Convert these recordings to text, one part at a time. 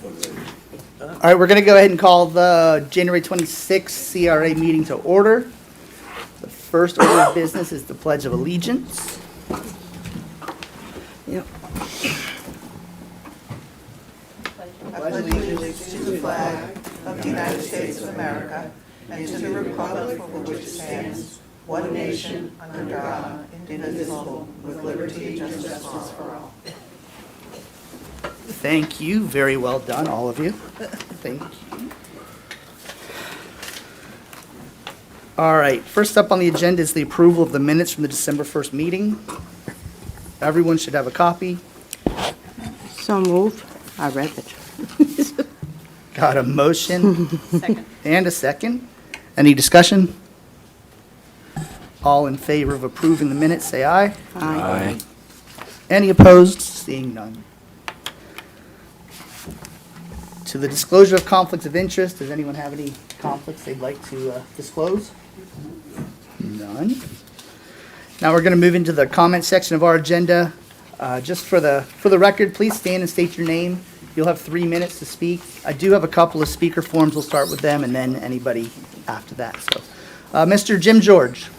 All right, we're going to go ahead and call the January 26th CRA meeting to order. The first order of business is the Pledge of Allegiance. Yep. I pledge allegiance to the flag of the United States of America and to the republic for which it stands, one nation, under God, indivisible, with liberty and justice for all. Thank you. Very well done, all of you. Thank you. All right, first up on the agenda is the approval of the minutes from the December 1st meeting. Everyone should have a copy. So moved. I read it. Got a motion Second. and a second. Any discussion? All in favor of approving the minutes, say aye. Aye. Any opposed? Seeing none. To the disclosure of conflicts of interest, does anyone have any conflicts they'd like to disclose? None. Now we're going to move into the comment section of our agenda. Just for the record, please stand and state your name. You'll have 3 minutes to speak. I do have a couple of speaker forms. We'll start with them and then anybody after that. So, Mr. Jim George.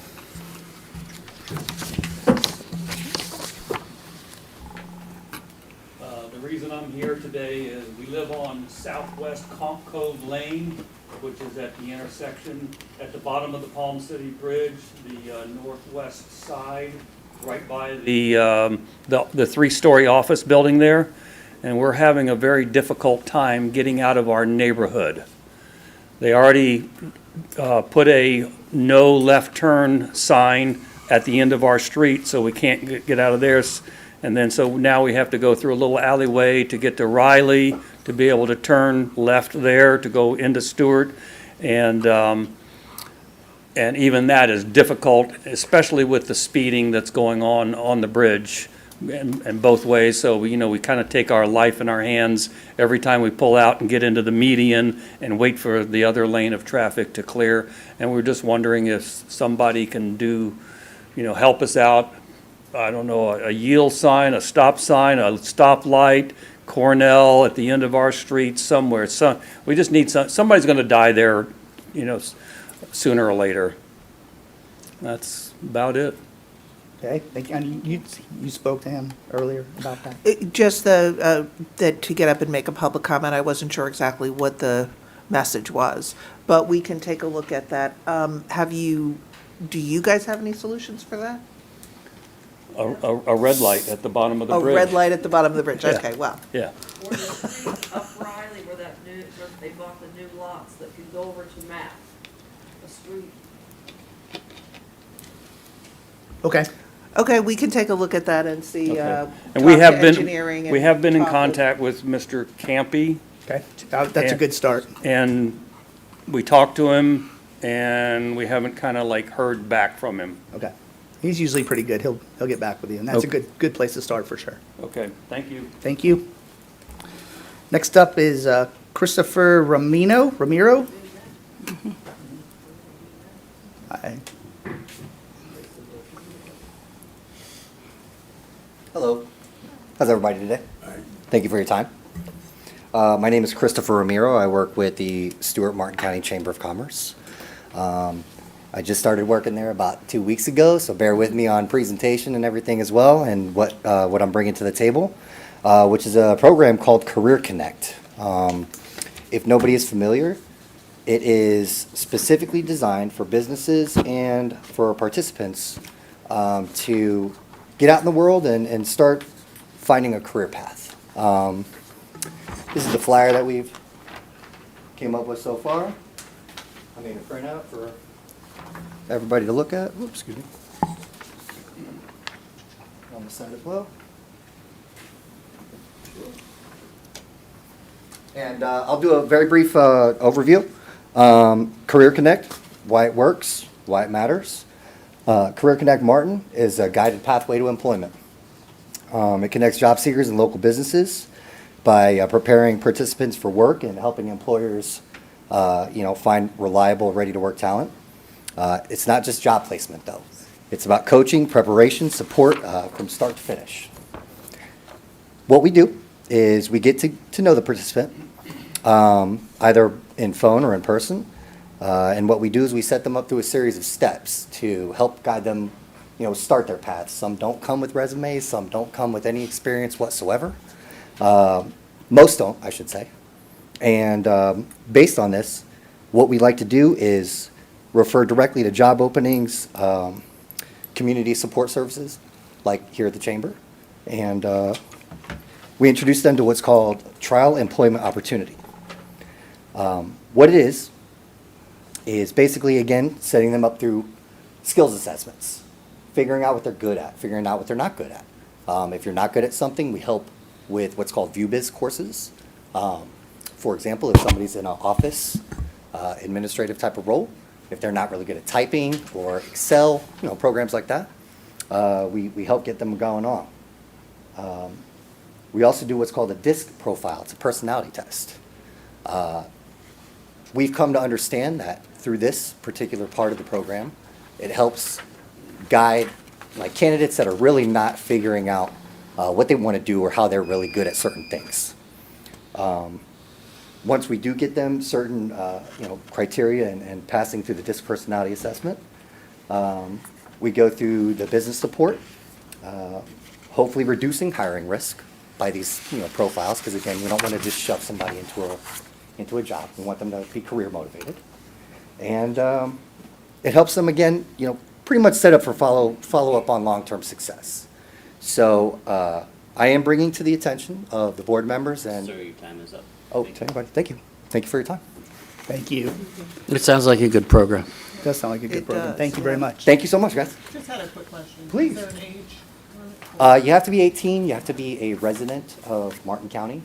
The reason I'm here today is we live on Southwest Conch Cove Lane, which is at the intersection at the bottom of the Palm City Bridge, the northwest side, right by the 3-story office building there. And we're having a very difficult time getting out of our neighborhood. They already put a no left turn sign at the end of our street, so we can't get out of there. And then so now we have to go through a little alleyway to get to Riley, to be able to turn left there to go into Stuart. And even that is difficult, especially with the speeding that's going on the bridge and both ways. So we kind of take our life in our hands every time we pull out and get into the median and wait for the other lane of traffic to clear. And we're just wondering if somebody can help us out. I don't know, a yield sign, a stop sign, a stoplight, Cornell at the end of our street somewhere. We just need somebody's going to die there, sooner or later. That's about it. Okay, thank you. And you spoke to him earlier about that? Just that to get up and make a public comment, I wasn't sure exactly what the message was, but we can take a look at that. Do you guys have any solutions for that? A red light at the bottom of the A bridge. red light at the bottom of the bridge, Yeah. okay, well. Yeah. Or the street up Riley where they bought the new lots that could go over to Matt, the street. Okay. Okay, we can take a look at that and see, Okay. And talk we to have engineering been, and we have been in talk with- contact with Mr. Campy, Okay, that's a good start. and we talked to him, and we haven't kind of heard back from him. Okay. He's usually pretty good. He'll get back with you, and that's a Okay. good place to start for sure. Okay, thank you. Thank you. Next up is Christopher Ramiro? Hi. Hello. How's everybody today? Thank you for your time. My name is Christopher Ramiro. I work with the Stuart Martin County Chamber of Commerce. I just started working there about 2 weeks ago, so bear with me on presentation and everything as well, and what I'm bringing to the table, which is a program called Career Connect. If nobody is familiar, it is specifically designed for businesses and for participants to get out in the world and start finding a career path. This is the flyer that we've came up with so far. I made a printout for everybody to look at. Oops, excuse me. On the side as well. And I'll do a very brief overview. Career Connect, why it works, why it matters. Career Connect Martin is a guided pathway to employment. It connects job seekers and local businesses by preparing participants for work and helping employers find reliable, ready-to-work talent. It's not just job placement, though. It's about coaching, preparation, support from start to finish. What we do is we get to know the participant, either in phone or in person. And what we do is we set them up through a series of steps to help guide them, start their paths. Some don't come with resumes, some don't come with any experience whatsoever. Most don't, I should say. And based on this, what we like to do is refer directly to job openings, community support services, like here at the Chamber. And we introduce them to what's called trial employment opportunity. What it is basically, again, setting them up through skills assessments, figuring out what they're good at, figuring out what they're not good at. If you're not good at something, we help with what's called ViewBiz courses. For example, if somebody's in an office administrative type of role, if they're not really good at typing or Excel, programs like that, we help get them going on. We also do what's called a DISC profile. It's a personality test. We've come to understand that through this particular part of the program, it helps guide candidates that are really not figuring out what they want to do or how they're really good at certain things. Once we do get them certain criteria and passing through the DISC personality assessment, we go through the business support, hopefully reducing hiring risk by these profiles, because again, we don't want to just shove somebody into a job. We want them to be career motivated. And it helps them, again, pretty much set up for follow-up on long-term success. So I am bringing to the attention of the board members and... Sir, your time is up. Oh, to anybody, thank you. Thank you for your time. Thank you. It sounds like a good program. Does sound like a good It program. does, Thank you very yeah. much. Thank you so much, guys. Just had a quick question. Please. Is there an age? You have to be 18, you have to be a resident of Martin County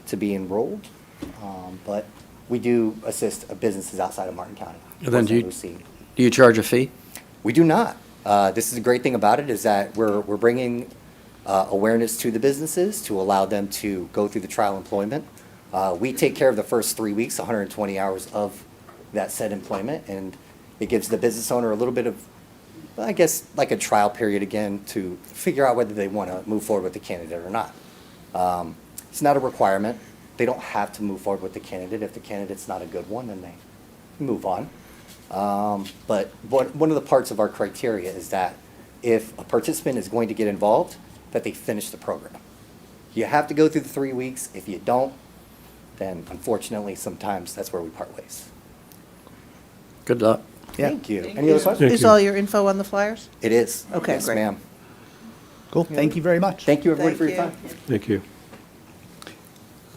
to be enrolled, but we do assist businesses outside of Martin County. Then do you- West St. Lucie. Do you charge a fee? We do not. This is a great thing about it, is that we're bringing awareness to the businesses to allow them to go through the trial employment. We take care of the first 3 weeks, 120 hours of that said employment, and it gives the business owner a little bit of, I guess, like a trial period again to figure out whether they want to move forward with the candidate or not. It's not a requirement. They don't have to move forward with the candidate. If the candidate's not a good one, then they move on. But one of the parts of our criteria is that if a participant is going to get involved, that they finish the program. You have to go through the 3 weeks. If you don't, then unfortunately, sometimes that's where we part ways. Good luck. Yeah. Thank you. Any other questions? Is all your info on the flyers? It is. Okay, Yes, great. ma'am. Cool. Thank you very much. Thank you, everybody, for your Thank time. Thank you.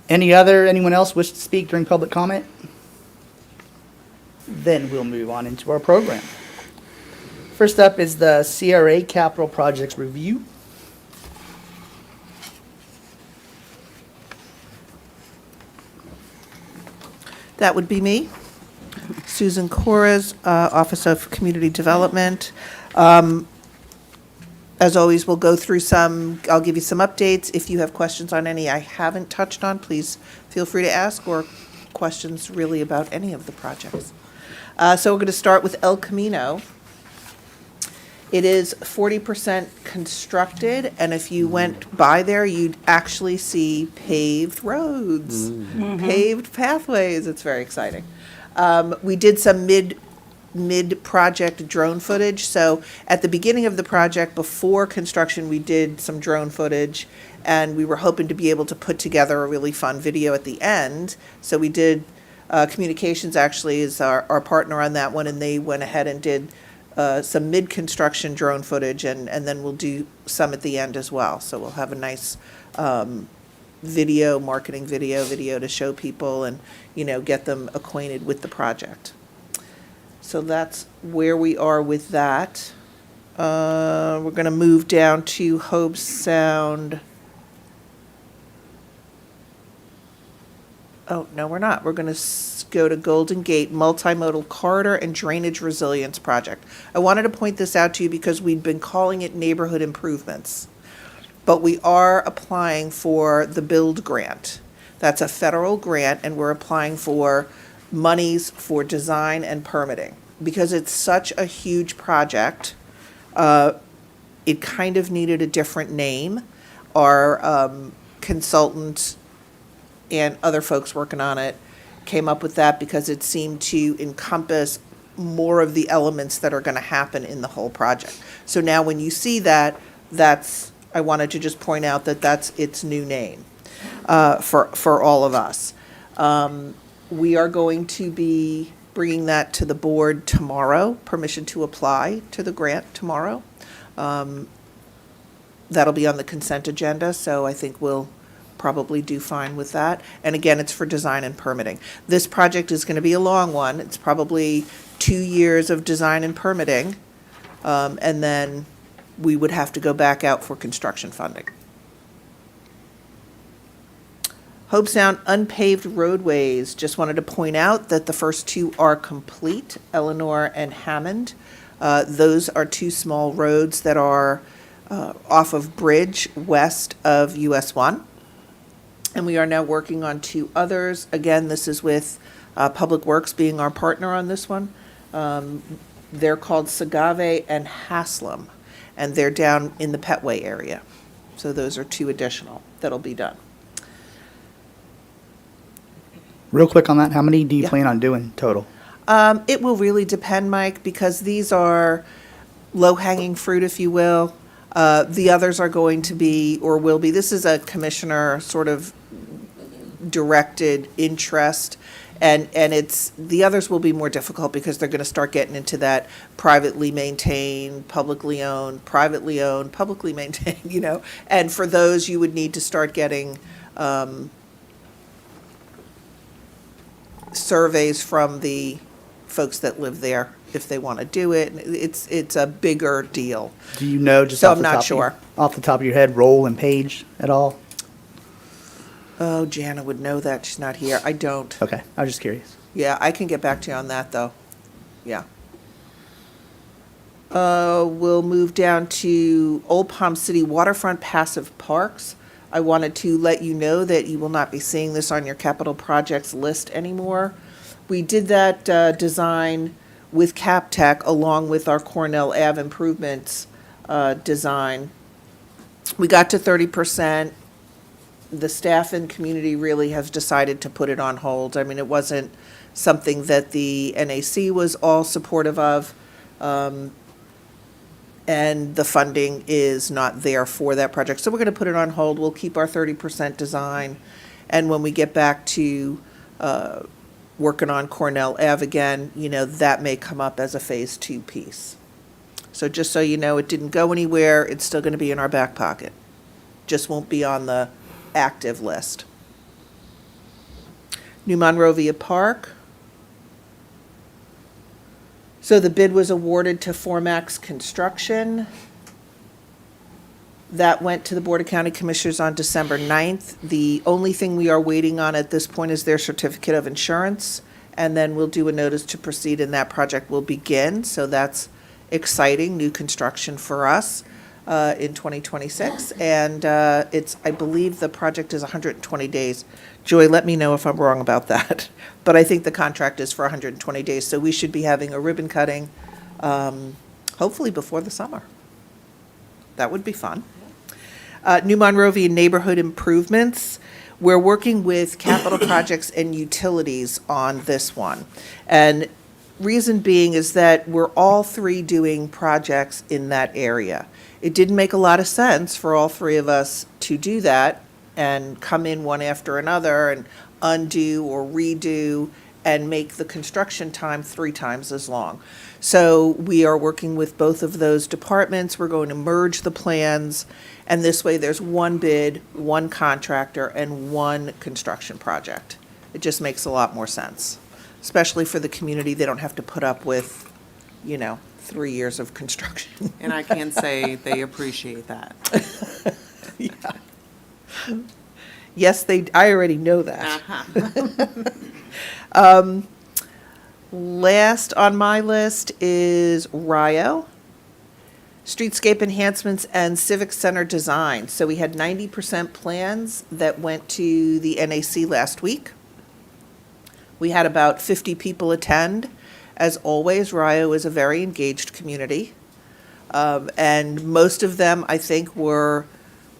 Anyone else wish to speak during public comment? Then we'll move on into our program. First up is the CRA Capital Projects Review. That would be me, Susan Coras, Office of Community Development. As always, we'll go through I'll give you some updates. If you have questions on any I haven't touched on, please feel free to ask, or questions really about any of the projects. So we're going to start with El Camino. It is 40% constructed, and if you went by there, you'd actually see paved roads, paved pathways. It's very exciting. We did some mid-project drone footage. So at the beginning of the project, before construction, we did some drone footage, and we were hoping to be able to put together a really fun video at the end. So we did, Communications actually is our partner on that one, and they went ahead and did some mid-construction drone footage, and then we'll do some at the end as well. So we'll have a nice marketing video to show people and, get them acquainted with the project. So that's where we are with that. We're going to move down to Hobe Sound. Oh, no, we're not. We're going to go to Golden Gate Multimodal Corridor and Drainage Resilience Project. I wanted to point this out to you because we've been calling it neighborhood improvements, but we are applying for the BUILD grant. That's a federal grant, and we're applying for monies for design and permitting. Because it's such a huge project, it kind of needed a different name. Our consultant and other folks working on it came up with that because it seemed to encompass more of the elements that are going to happen in the whole project. So now when you see that, I wanted to just point out that that's its new name for all of us. We are going to be bringing that to the board tomorrow, permission to apply to the grant tomorrow. That'll be on the consent agenda, so I think we'll probably do fine with that. And again, it's for design and permitting. This project is going to be a long one. It's probably 2 years of design and permitting, and then we would have to go back out for construction funding. Hobe Sound unpaved roadways, just wanted to point out that the first two are complete, Eleanor and Hammond. Those are two small roads that are off of Bridge west of US 1. And we are now working on two others. Again, this is with Public Works being our partner on this one. They're called Sagave and Haslam, and they're down in the Petway area. So those are two additional that'll be done. Real quick on that, how many do you Yeah. plan on doing total? It will really depend, Mike, because these are low-hanging fruit, if you will. The others are going to be, or will be, this is a commissioner sort of directed interest. And it's, the others will be more difficult because they're going to start getting into that privately maintained, publicly owned, publicly maintained, you know. And for those, you would need to start getting surveys from the folks that live there if they want to do it. It's a bigger deal. Do you know just So off I'm the not top sure. off the top of your head, role and page at all? Oh, Jana would know that. She's not here. I don't. Okay, I was just curious. Yeah, I can get back to you on that, though. Yeah. We'll move down to Old Palm City Waterfront Passive Parks. I wanted to let you know that you will not be seeing this on your capital projects list anymore. We did that design with CapTech along with our Cornell Ave improvements design. We got to 30%. The staff and community really has decided to put it on hold. I mean, it wasn't something that the NAC was all supportive of, and the funding is not there for that project. So we're going to put it on hold. We'll keep our 30% design, and when we get back to working on Cornell Ave again, you know, that may come up as a phase 2 piece. So just so you know, it didn't go anywhere. It's still going to be in our back pocket. Just won't be on the active list. New Monrovia Park. So the bid was awarded to Formax Construction. That went to the Board of County Commissioners on December 9th. The only thing we are waiting on at this point is their certificate of insurance, and then we'll do a notice to proceed and that project will begin. So that's exciting, new construction for us. In 2026, and I believe the project is 120 days. Joy, let me know if I'm wrong about that, but I think the contract is for 120 days, so we should be having a ribbon cutting, hopefully before the summer. That would be fun. New Monrovia Neighborhood Improvements. We're working with capital projects and utilities on this one, and reason being is that we're all three doing projects in that area. It didn't make a lot of sense for all three of us to do that and come in one after another and undo or redo and make the construction time 3 times as long. So we are working with both of those departments. We're going to merge the plans, and this way there's one bid, one contractor, and one construction project. It just makes a lot more sense, especially for the community. They don't have to put up with, you know, 3 years of construction. And I can say they appreciate that. Yeah. Yes, I already know that. Uh-huh. Last on my list is Rio. Streetscape enhancements and civic center design. So we had 90% plans that went to the NAC last week. We had about 50 people attend. As always, Rio is a very engaged community. And most of them, I think, were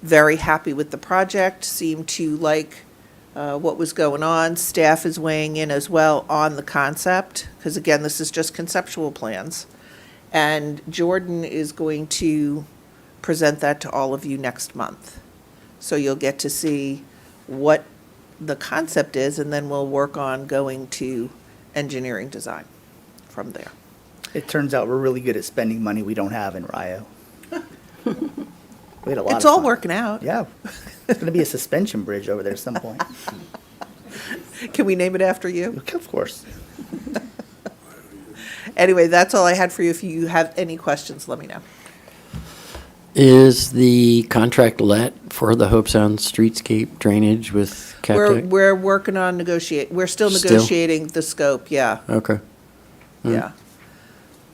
very happy with the project, seemed to like what was going on. Staff is weighing in as well on the concept, because again, this is just conceptual plans. And Jordan is going to present that to all of you next month. So you'll get to see what the concept is, and then we'll work on going to engineering design from there. It turns out we're really good at spending money we don't have in Rio. We had a lot of It's all fun. working out. Yeah. There's going to be a suspension bridge over there at some point. Can we name it after you? Of course. Anyway, that's all I had for you. If you have any questions, let me know. Is the contract let for the Hope Sound streetscape drainage with We're, CapTech? we're working on we're still Still? negotiating the scope, yeah, Okay. yeah.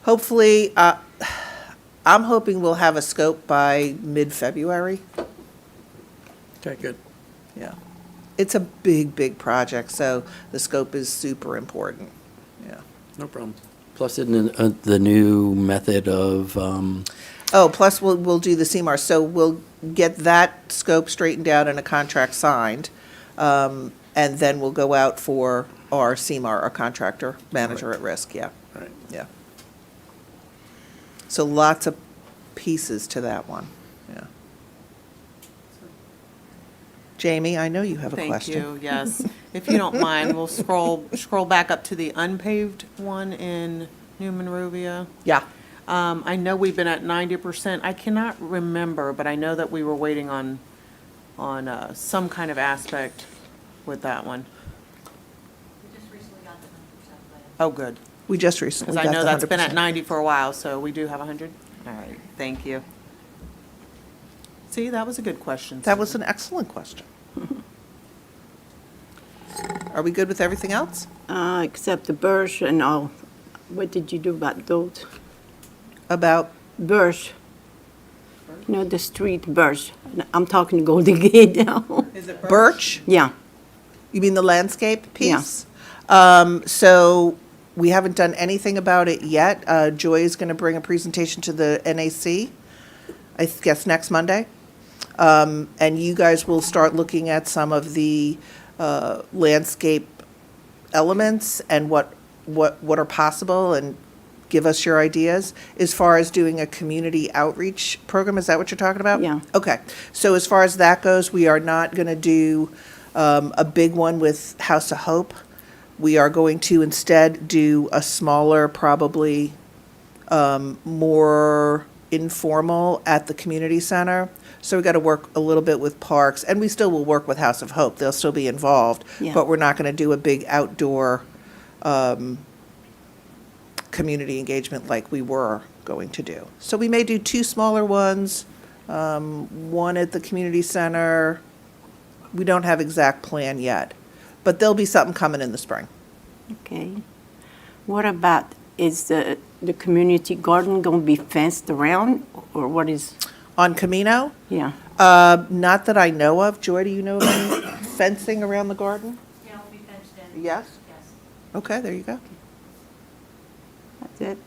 Hopefully, I'm hoping we'll have a scope by mid-February, Okay, good. yeah. It's a big, big project, so the scope is super important, yeah. No problem. Plus, isn't the new method of, Oh, plus we'll do the CMAR, so we'll get that scope straightened out and a contract signed, and then we'll go out for our CMAR, our contractor manager at risk, yeah. Right. Yeah. So lots of pieces to that one, yeah. Jamie, I know you have a Thank question. you, yes. If you don't mind, we'll scroll back up to the unpaved one in New Monrovia. Yeah, I know we've been at 90%. I cannot remember, but I know that we were waiting on some kind of aspect with that one. We just recently got the 100% plan. Oh, good. we just recently Because got I know the that's been at 100%. 90 for a while, so we do have 100? All right, thank you. See, that was a good question. That was Susan. an excellent question. Are we good with everything else? Except the birch and all. What did you do about those? About, Birch. You know, the street birch. I'm talking to Golden Gate now. Is it birch? Yeah. You mean the landscape Yeah. piece? So we haven't done anything about it yet. Joy is going to bring a presentation to the NAC, I guess next Monday. And you guys will start looking at some of the landscape elements and what are possible, and give us your ideas. As far as doing a community outreach program, is that what you're talking about? Yeah. Okay, so as far as that goes, we are not going to do a big one with House of Hope. We are going to instead do a smaller, probably more informal at the community center. So we've got to work a little bit with parks, and we still will work with House of Hope. They'll still be involved, Yeah. but we're not going to do a big outdoor community engagement like we were going to do. So we may do two smaller ones, one at the community center. We don't have exact plan yet, but there'll be something coming in the spring. Okay. What about, is the community garden going to be fenced around, or what is, On Camino, yeah? not that I know of. Joy, do you know of any fencing around the garden? Yeah, it'll be fenced in. Yes? Yes. Okay, there you go. That's it.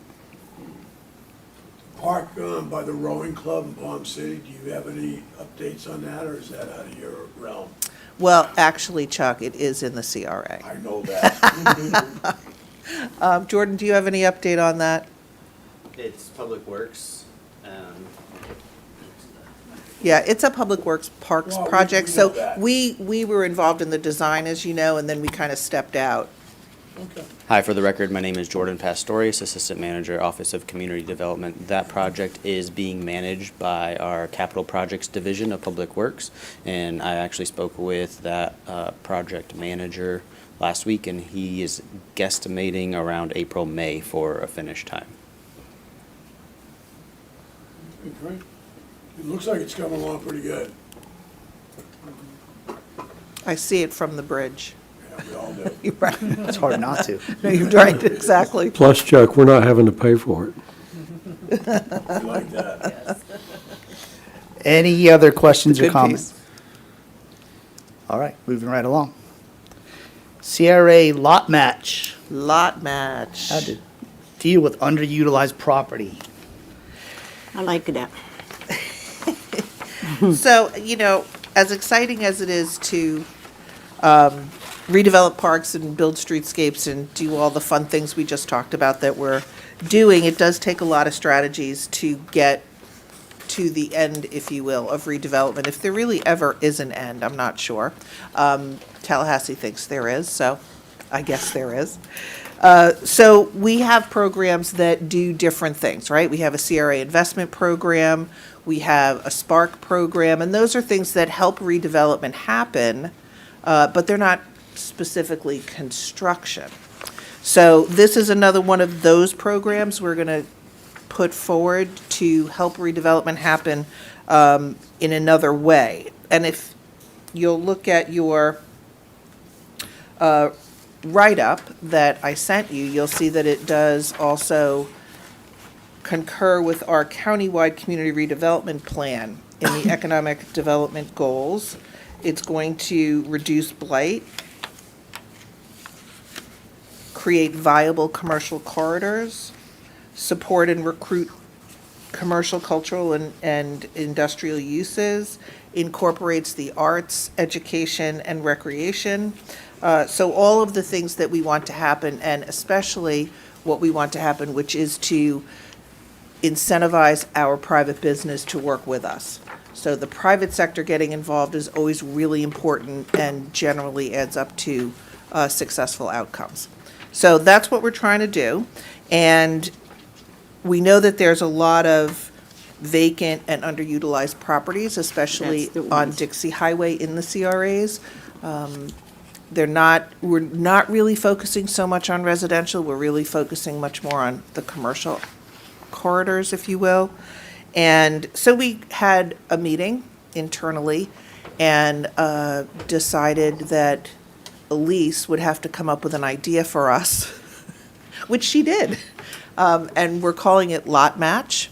Park by the rowing club in Palm City, do you have any updates on that, or is that out of your realm? Well, actually, Chuck, it is in the CRA. I know that. Jordan, do you have any update on that? It's Public Works. Yeah, it's a Public Works Parks Well, we- project, we so know that. we were involved in the design, as you know, and then we kind of stepped out. Hi, for the record, my name is Jordan Pastorius, Assistant Manager, Office of Community Development. That project is being managed by our Capital Projects Division of Public Works, and I actually spoke with that project manager last week, and he is guesstimating around April, May for a finish time. Okay. It looks like it's coming along pretty good. I see it from the bridge. Yeah, we all do. You're right. It's hard not to. No, you're right, exactly. Plus, Chuck, we're not having to pay for it. We like that. Any other questions or Good comments? piece. All right, moving right along. CRA lot match. Lot match. How to deal with underutilized property. I like that. So, you know, as exciting as it is to redevelop parks and build streetscapes and do all the fun things we just talked about that we're doing, it does take a lot of strategies to get to the end, if you will, of redevelopment. If there really ever is an end, I'm not sure. Tallahassee thinks there is, so I guess there is. So we have programs that do different things, right? We have a CRA investment program, we have a Spark program, and those are things that help redevelopment happen, but they're not specifically construction. So this is another one of those programs we're going to put forward to help redevelopment happen in another way. And if you'll look at your write-up that I sent you, you'll see that it does also concur with our countywide community redevelopment plan in the economic development goals. It's going to reduce blight, create viable commercial corridors, support and recruit commercial, cultural, and industrial uses, incorporates the arts, education, and recreation. So all of the things that we want to happen, and especially what we want to happen, which is to incentivize our private business to work with us. So the private sector getting involved is always really important and generally adds up to successful outcomes. So that's what we're trying to do. And we know that there's a lot of vacant and underutilized properties, especially That's the on ones. Dixie Highway in the CRAs. We're not really focusing so much on residential, we're really focusing much more on the commercial corridors, if you will. And so we had a meeting internally and decided that Elise would have to come up with an idea for us, which she did. And we're calling it Lot Match.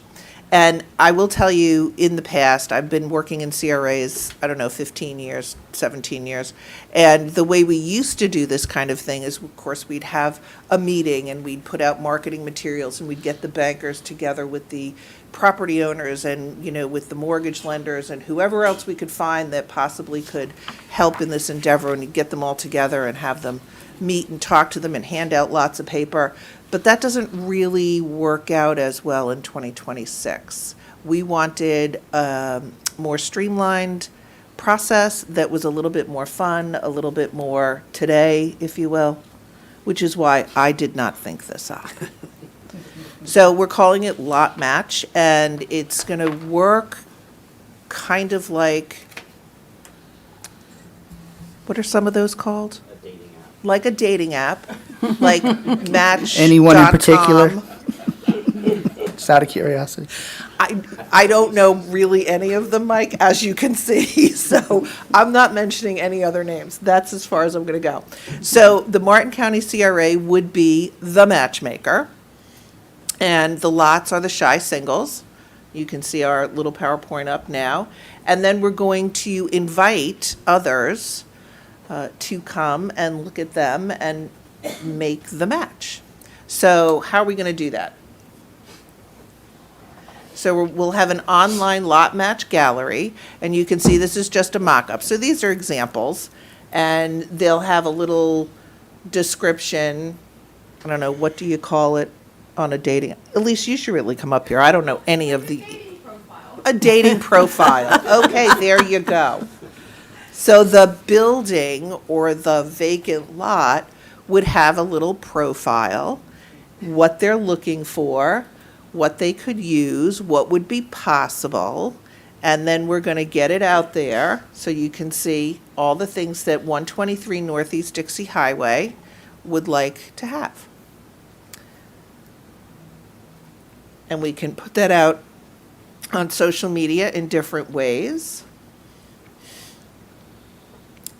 And I will tell you, in the past, I've been working in CRAs, 15 years, 17 years. And the way we used to do this kind of thing is, of course, we'd have a meeting and we'd put out marketing materials and we'd get the bankers together with the property owners and, with the mortgage lenders and whoever else we could find that possibly could help in this endeavor, and we'd get them all together and have them meet and talk to them and hand out lots of paper. But that doesn't really work out as well in 2026. We wanted a more streamlined process that was a little bit more fun, a little bit more today, if you will, which is why I did not think this up. So we're calling it Lot Match, and it's going to work kind of like, what are some of those called? Like a dating app, like Match. Anyone in particular? Just out of curiosity. I don't know really any of them, Mike, as you can see, so I'm not mentioning any other names. That's as far as I'm going to go. So the Martin County CRA would be the matchmaker, and the lots are the shy singles. You can see our little PowerPoint up now. And then we're going to invite others to come and look at them and make the match. So how are we going to do that? So we'll have an online lot match gallery, and you can see this is just a mock-up. So these are examples, and they'll have a little description. I don't know, what do you call it on a dating? Elise, you should really come up here. I don't know any of the. A dating profile. Okay, there you go. So the building or the vacant lot would have a little profile, what they're looking for, what they could use, what would be possible, and then we're going to get it out there so you can see all the things that 123 Northeast Dixie Highway would like to have. And we can put that out on social media in different ways.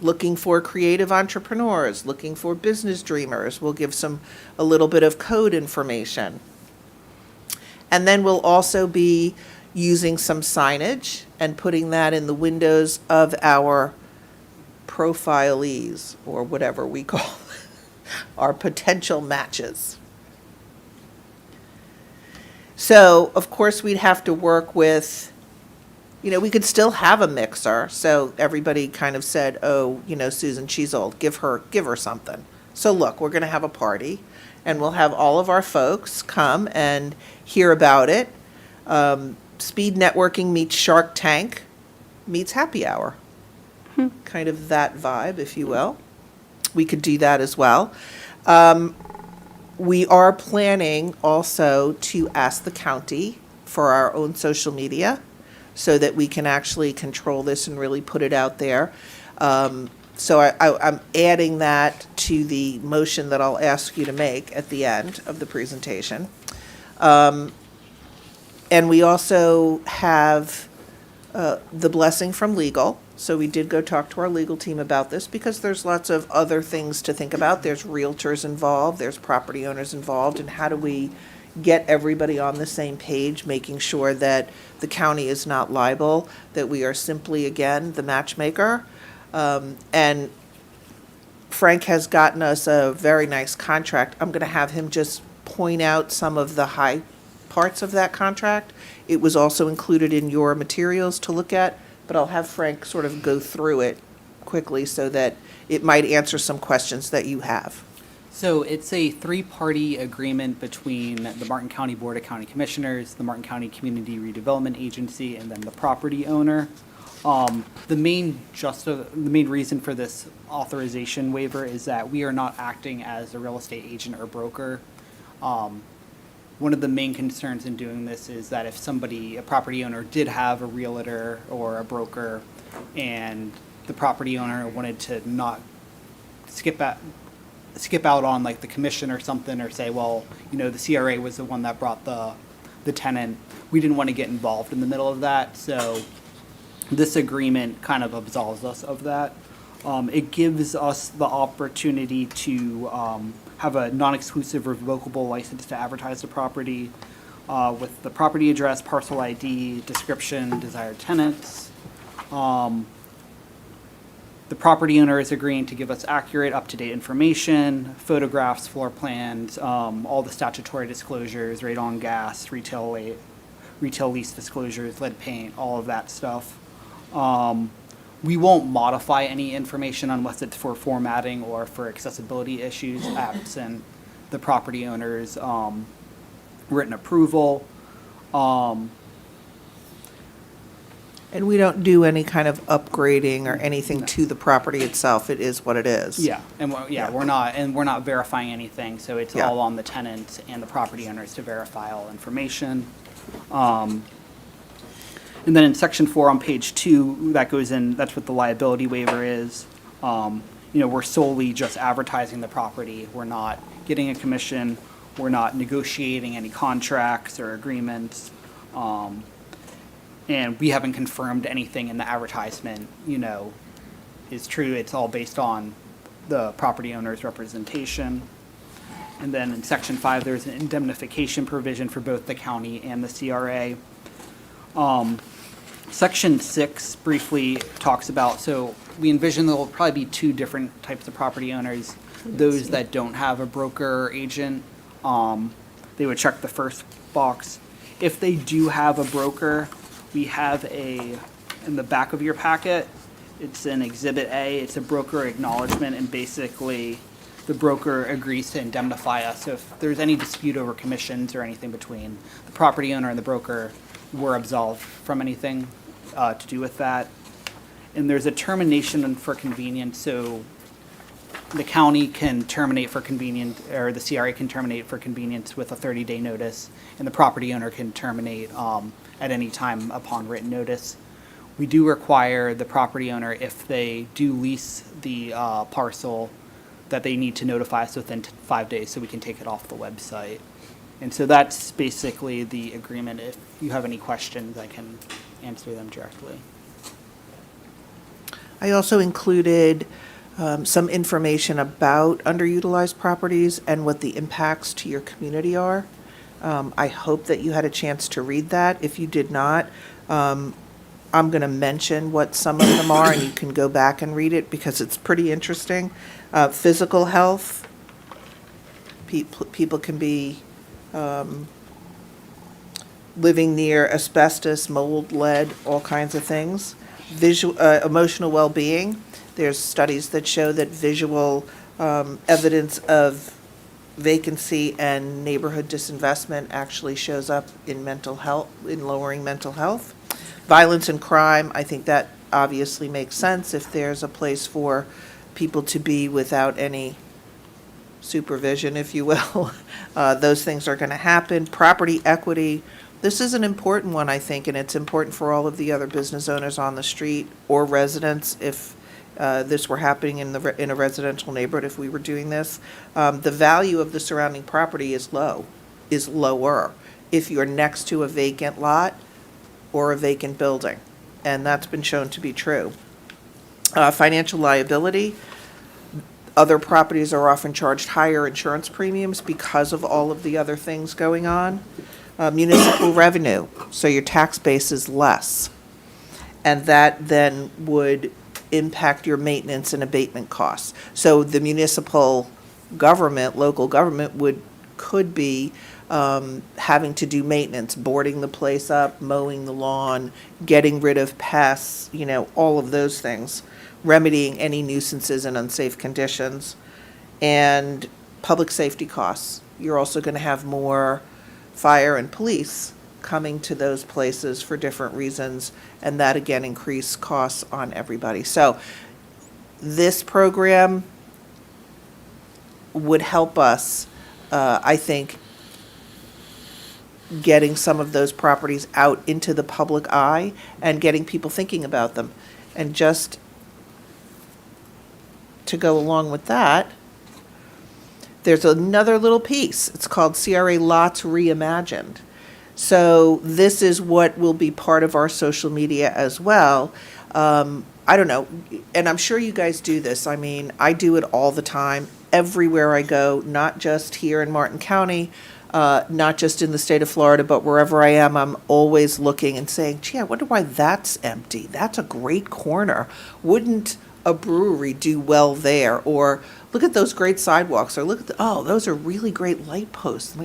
Looking for creative entrepreneurs, looking for business dreamers. We'll give a little bit of code information. And then we'll also be using some signage and putting that in the windows of our profilees, or whatever we call our potential matches. So, of course, we'd have to work with we could still have a mixer, so everybody kind of said, oh, Susan, she's old, give her something. So look, we're gonna have a party, and we'll have all of our folks come and hear about it. Speed networking meets Shark Tank meets happy hour. Kind of that vibe, if you will. We could do that as well. We are planning also to ask the county for our own social media so that we can actually control this and really put it out there. So I'm adding that to the motion that I'll ask you to make at the end of the presentation. And we also have the blessing from legal. So we did go talk to our legal team about this because there's lots of other things to think about. There's realtors involved, there's property owners involved, and how do we get everybody on the same page, making sure that the county is not liable, that we are simply, again, the matchmaker. And Frank has gotten us a very nice contract. I'm going to have him just point out some of the high parts of that contract. It was also included in your materials to look at, but I'll have Frank sort of go through it quickly so that it might answer some questions that you have. So it's a three-party agreement between the Martin County Board of County Commissioners, the Martin County Community Redevelopment Agency, and then the property owner. The main reason for this authorization waiver is that we are not acting as a real estate agent or broker. One of the main concerns in doing this is that if a property owner did have a realtor or a broker, and the property owner wanted to not skip out on like the commission or something, or say, well, the CRA was the one that brought the tenant, we didn't want to get involved in the middle of that. So this agreement kind of absolves us of that. It gives us the opportunity to have a non-exclusive revocable license to advertise the property with the property address, parcel ID, description, desired tenants. The property owner is agreeing to give us accurate, up-to-date information, photographs, floor plans, all the statutory disclosures, rate on gas, retail lease disclosures, lead paint, all of that stuff. We won't modify any information unless it's for formatting or for accessibility issues, absent the property owner's written approval. And we don't do any kind of upgrading or anything to the property itself. It is what it is. Yeah, and we're not verifying anything, so it's Yeah. all on the tenants and the property owners to verify all information. And then in section 4 on page 2, that goes in, that's what the liability waiver is. We're solely just advertising the property. We're not getting a commission. We're not negotiating any contracts or agreements. And we haven't confirmed anything in the advertisement, is true. It's all based on the property owner's representation. And then in section 5, there's an indemnification provision for both the county and the CRA. Section 6 briefly talks about, so we envision there will probably be two different types of property owners. Those that don't have a broker or agent, they would check the first box. If they do have a broker, we have in the back of your packet, it's an Exhibit A, it's a broker acknowledgement, and basically the broker agrees to indemnify us. So if there's any dispute over commissions or anything between the property owner and the broker, we're absolved from anything to do with that. And there's a termination for convenience, so the county can terminate for convenience, or the CRA can terminate for convenience with a 30-day notice, and the property owner can terminate at any time upon written notice. We do require the property owner, if they do lease the parcel, that they need to notify us within 5 days so we can take it off the website. And so that's basically the agreement. If you have any questions, I can answer them directly. I also included some information about underutilized properties and what the impacts to your community are. I hope that you had a chance to read that. If you did not, I'm going to mention what some of them are, and you can go back and read it because it's pretty interesting. Physical health, people can be living near asbestos, mold, lead, all kinds of things. Emotional well-being. There's studies that show that visual evidence of vacancy and neighborhood disinvestment actually shows up in mental health, in lowering mental health. Violence and crime, I think that obviously makes sense if there's a place for people to be without any supervision, if you will. Those things are going to happen. Property equity, this is an important one, I think, and it's important for all of the other business owners on the street or residents if this were happening in a residential neighborhood, if we were doing this. The value of the surrounding property is lower if you're next to a vacant lot or a vacant building, and that's been shown to be true. Financial liability. Other properties are often charged higher insurance premiums because of all of the other things going on. Municipal revenue, so your tax base is less. And that then would impact your maintenance and abatement costs. So the municipal government, local government could be having to do maintenance, boarding the place up, mowing the lawn, getting rid of pests, all of those things, remedying any nuisances and unsafe conditions, and public safety costs. You're also going to have more fire and police coming to those places for different reasons, and that again increase costs on everybody. So this program would help us, I think, getting some of those properties out into the public eye and getting people thinking about them. And just to go along with that, there's another little piece. It's called CRA Lots Reimagined. So this is what will be part of our social media as well. I don't know, and I'm sure you guys do this. I mean, I do it all the time, everywhere I go, not just here in Martin County, not just in the state of Florida, but wherever I am, I'm always looking and saying, gee, I wonder why that's empty. That's a great corner. Wouldn't a brewery do well there? Or look at those great sidewalks, or look at those are really great light posts.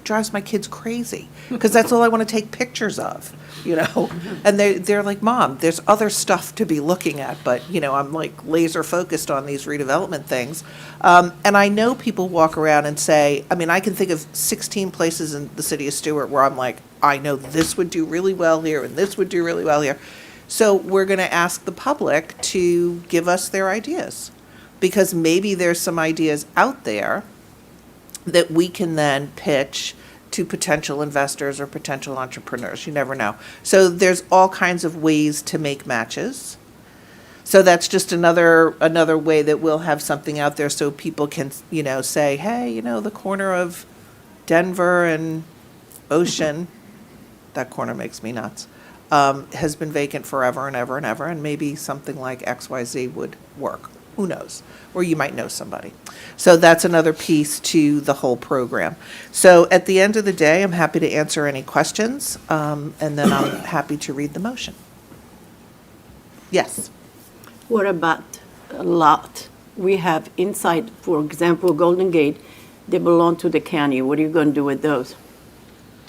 Drives my kids crazy because that's all I want to take pictures of, and they're like, Mom, there's other stuff to be looking at, but I'm like laser focused on these redevelopment things. And I know people walk around and say, I can think of 16 places in the city of Stuart where I'm like, I know this would do really well here and this would do really well here. So we're going to ask the public to give us their ideas, because maybe there's some ideas out there that we can then pitch to potential investors or potential entrepreneurs. You never know. So there's all kinds of ways to make matches. So that's just another way that we'll have something out there so people can, say, hey, the corner of Denver and Ocean, that corner makes me nuts, has been vacant forever and ever and ever, and maybe something like XYZ would work. Who knows? Or you might know somebody. So that's another piece to the whole program. So at the end of the day, I'm happy to answer any questions, and then I'm happy to read the motion. Yes? What about a lot? We have inside, for example, Golden Gate, they belong to the county. What are you going to do with those?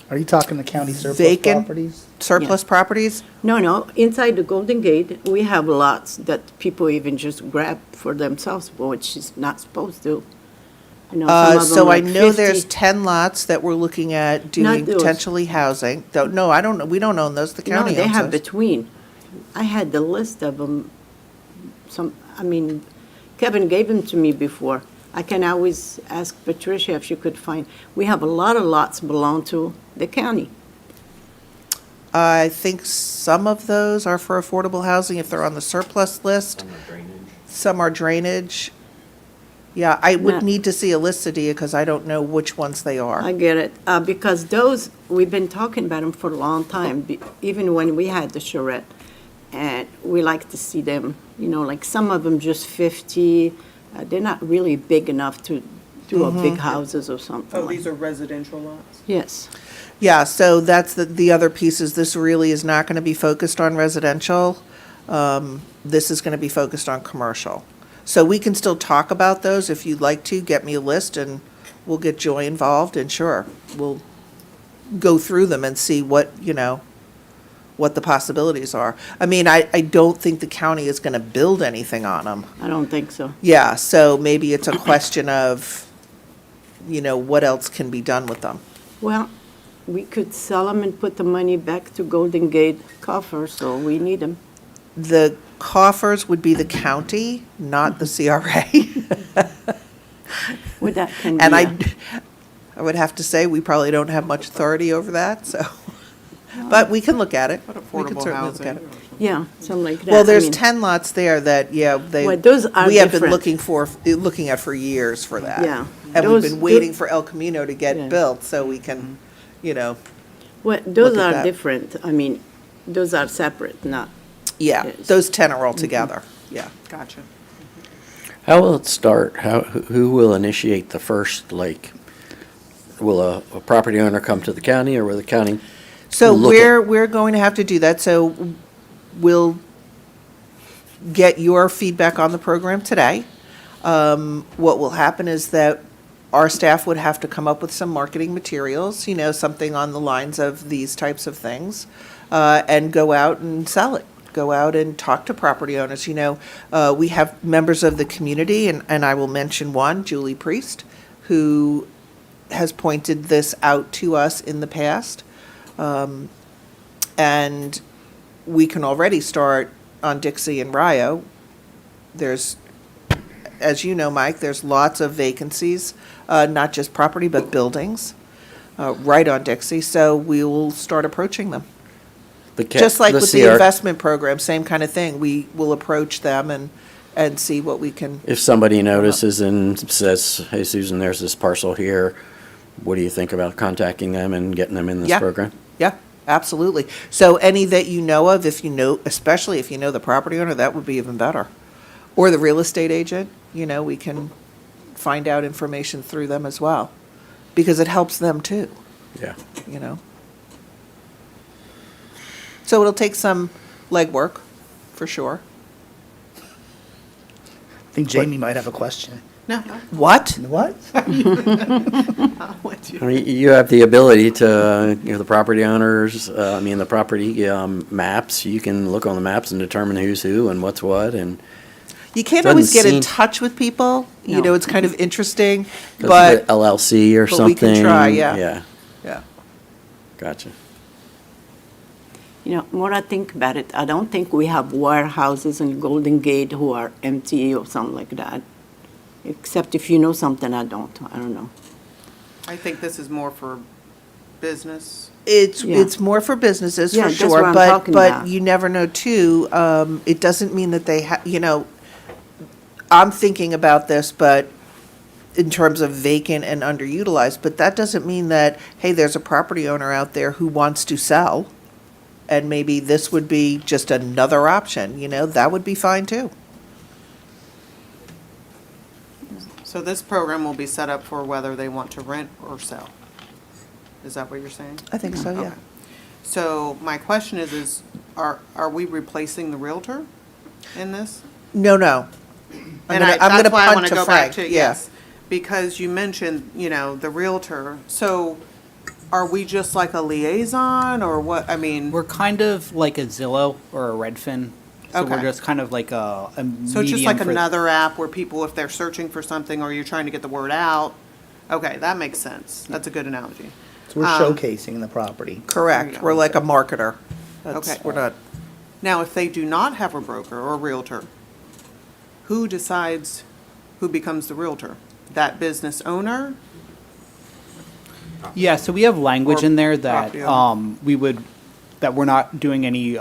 Are you talking the county surplus Vacant properties? surplus properties? No, inside the Golden Gate, we have lots that people even just grab for themselves, which is not supposed to. Some of them So I like know 50. there's 10 lots that we're looking at doing Not those. potentially housing. No, I don't know. We don't own those. The county No, they owns have those. between. I had the list of them. Kevin gave them to me before. I can always ask Patricia if she could find. We have a lot of lots belong to the county. I think some of those are for affordable housing if they're on the surplus list. Some are drainage. Yeah, I would Yeah. need to see a list, Sadia, because I don't know which ones they are. I get it, because those, we've been talking about them for a long time, even when we had the charrette. And we like to see them, like some of them just 50, they're not really big enough to do a big houses or something. Oh, these are residential lots? Yes. Yeah, so that's the other piece is this really is not going to be focused on residential. This is going to be focused on commercial. So we can still talk about those if you'd like to. Get me a list and we'll get Joy involved and sure, we'll go through them and see what, what the possibilities are. I mean, I don't think the county is going to build anything on them. I don't think so. Yeah, so maybe it's a question of, what else can be done with them. Well, we could sell them and put the money back to Golden Gate coffers, so we need them. The coffers would be the county, not the CRA. Well, that can be. And I would have to say, we probably don't have much authority over that, so. But we can look at it. But We can affordable certainly look at housing. it. Yeah, something like that. Well, I there's mean, 10 lots there that, Well, those are we have been different. looking at for years for that. Yeah. And we've Those- been waiting for El Camino to Yeah. get built so we can, Well, those look at are that. different. I mean, those are separate, not, yeah, Yes. those 10 are all together, yeah. Gotcha. How will it start? Who will initiate the first, will a property owner come to the county, or will the county? So look at- we're going to have to do that, so we'll get your feedback on the program today. What will happen is that our staff would have to come up with some marketing materials, something on the lines of these types of things, and go out and sell it. Go out and talk to property owners. We have members of the community, and I will mention one, Julie Priest, who has pointed this out to us in the past. And we can already start on Dixie and Rio. There's, as you know, Mike, there's lots of vacancies, not just property, but buildings, right on Dixie. So we will start approaching them. Just like with the investment program, same kind of thing. We will approach them and see what we can. If somebody notices and says, hey, Susan, there's this parcel here, what do you think about contacting them and getting them in this Yeah. program? Yeah, absolutely. So any that you know of, especially if you know the property owner, that would be even better. Or the real estate agent, we can find out information through them as well. Because it helps them too, Yeah. So it'll take some legwork, for sure. I think Jamie might have a question. No. What? What? I mean, you have the ability to, the property owners, the property maps, you can look on the maps and determine who's who and what's what, and You can't Doesn't always get in seem- touch with people, No. it's kind of interesting, goes to but, the LLC or but something. we can try, yeah. Yeah, yeah. gotcha. more I think about it, I don't think we have warehouses in Golden Gate who are empty or something like that. Except if you know something I don't know. I think this is more for business. It's Yeah. it's more for businesses Yeah, for that's sure, what I'm but talking about. you never know too. It doesn't mean that they I'm thinking about this, but in terms of vacant and underutilized, but that doesn't mean that, hey, there's a property owner out there who wants to sell, and maybe this would be just another option. That would be fine too. So this program will be set up for whether they want to rent or sell. Is that what you're saying? I think so, yeah. Okay. So my question is are we replacing the Realtor in this? No. I'm gonna That's why I punt want to to go back Frank. to, Yeah. yes. Because you mentioned, the Realtor. So are we just like a liaison or what? I mean, We're kind of like a Zillow or a Redfin. So we're Okay. just kind of like a so it's just like medium for- another app where people, if they're searching for something or you're trying to get the word out. Okay, that makes sense. That's a good analogy. So we're showcasing the property. Correct. There you We're go. like a marketer. Okay. We're not. Now, if they do not have a broker or a Realtor, who decides who becomes the Realtor? That business owner? Yeah, so we have language Or in there that property owner. that we're not doing any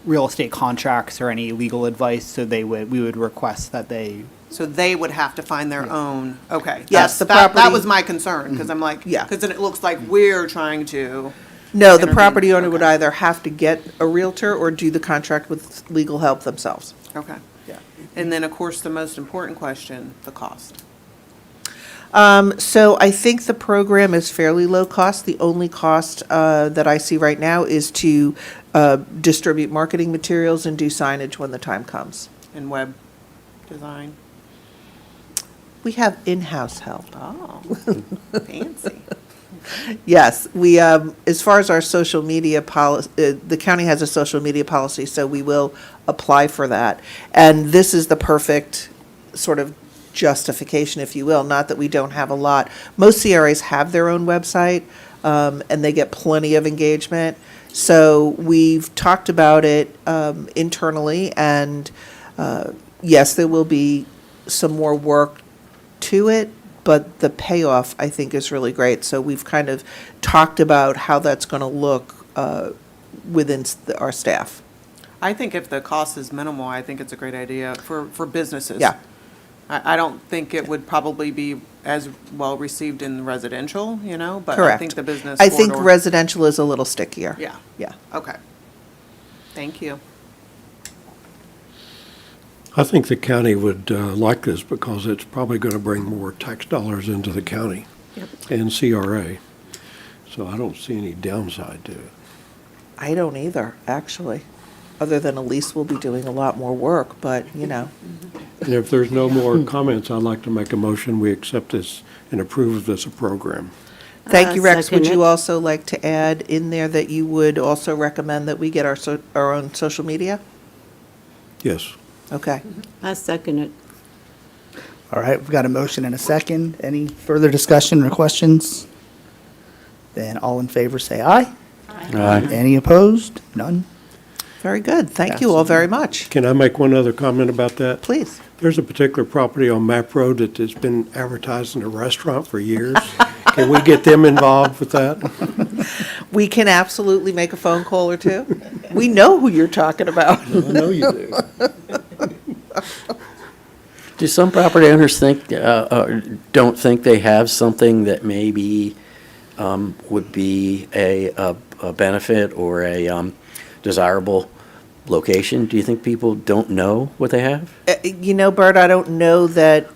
real estate contracts or any legal advice, so we would request that they. So they would have to find their own, okay. Yes, the That property- was my concern, because I'm like, Yeah. because then it looks like we're trying to, No, the intervene. property owner would Okay. either have to get a Realtor or do the contract with legal help themselves. okay. Yeah. And then, of course, the most important question, the cost. So I think the program is fairly low cost. The only cost that I see right now is to distribute marketing materials and do signage when the time comes. And web design. We have in-house help. Oh, fancy. Yes, we, as far as our social media policy, the county has a social media policy, so we will apply for that. And this is the perfect sort of justification, if you will, not that we don't have a lot. Most CRAs have their own website, and they get plenty of engagement. So we've talked about it internally, and yes, there will be some more work to it, but the payoff, I think, is really great. So we've kind of talked about how that's going to look within our staff. I think if the cost is minimal, I think it's a great idea for businesses. Yeah. I don't think it would probably be as well received in residential, you know, but I Correct. think the business. I think corridor- residential is a little stickier. Yeah, Yeah. okay. Thank you. I think the county would like this because it's probably going to bring more tax dollars into the county and CRA. So I don't see any downside to it. I don't either, actually, other than Elise will be doing a lot more work, but, you know. And if there's no more comments, I'd like to make a motion, we accept this and approve of this program. Thank you, Rex. Would Second you it. also like to add in there that you would also recommend that we get our own social media? Yes. Okay. I second it. All right, we've got a motion and a second. Any further discussion or questions? Then all in favor say aye. Aye. Any opposed? None? Very good. Thank you all very much. Can I make one other comment about that? Please. There's a particular property on Map Road that has been advertised in a restaurant for years. Can we get them involved with that? We can absolutely make a phone call or two. We know who you're talking about. I know you do. Do some property owners think, don't think they have something that maybe would be a benefit or a desirable location? Do you think people don't know what they have? You know, Bert, I don't know that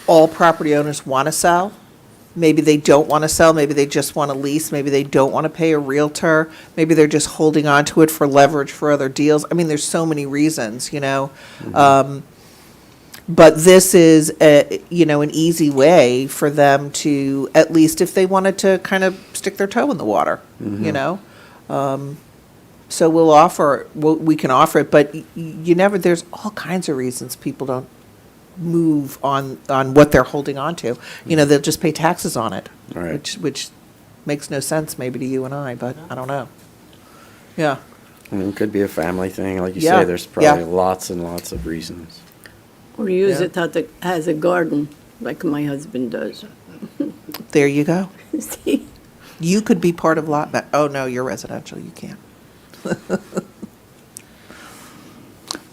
all property owners want to sell. Maybe they don't want to sell, maybe they just want to lease, maybe they don't want to pay a realtor, maybe they're just holding on to it for leverage for other deals. I mean, there's so many reasons, you know. But this is, you know, an easy way for them to, at least if they wanted to kind of stick their toe in the water, you know? So we can offer it, but you never, there's all kinds of reasons people don't move on what they're holding on to. You know, they'll just pay taxes on it, Right. which makes no sense maybe to you and I, but I don't know. Yeah. I mean, it could be a family thing, like you Yeah, say, there's yeah. probably lots and lots of reasons. Or use Yeah. it as a garden, like my husband does. There you go. See? You could be part of oh no, you're residential, you can't.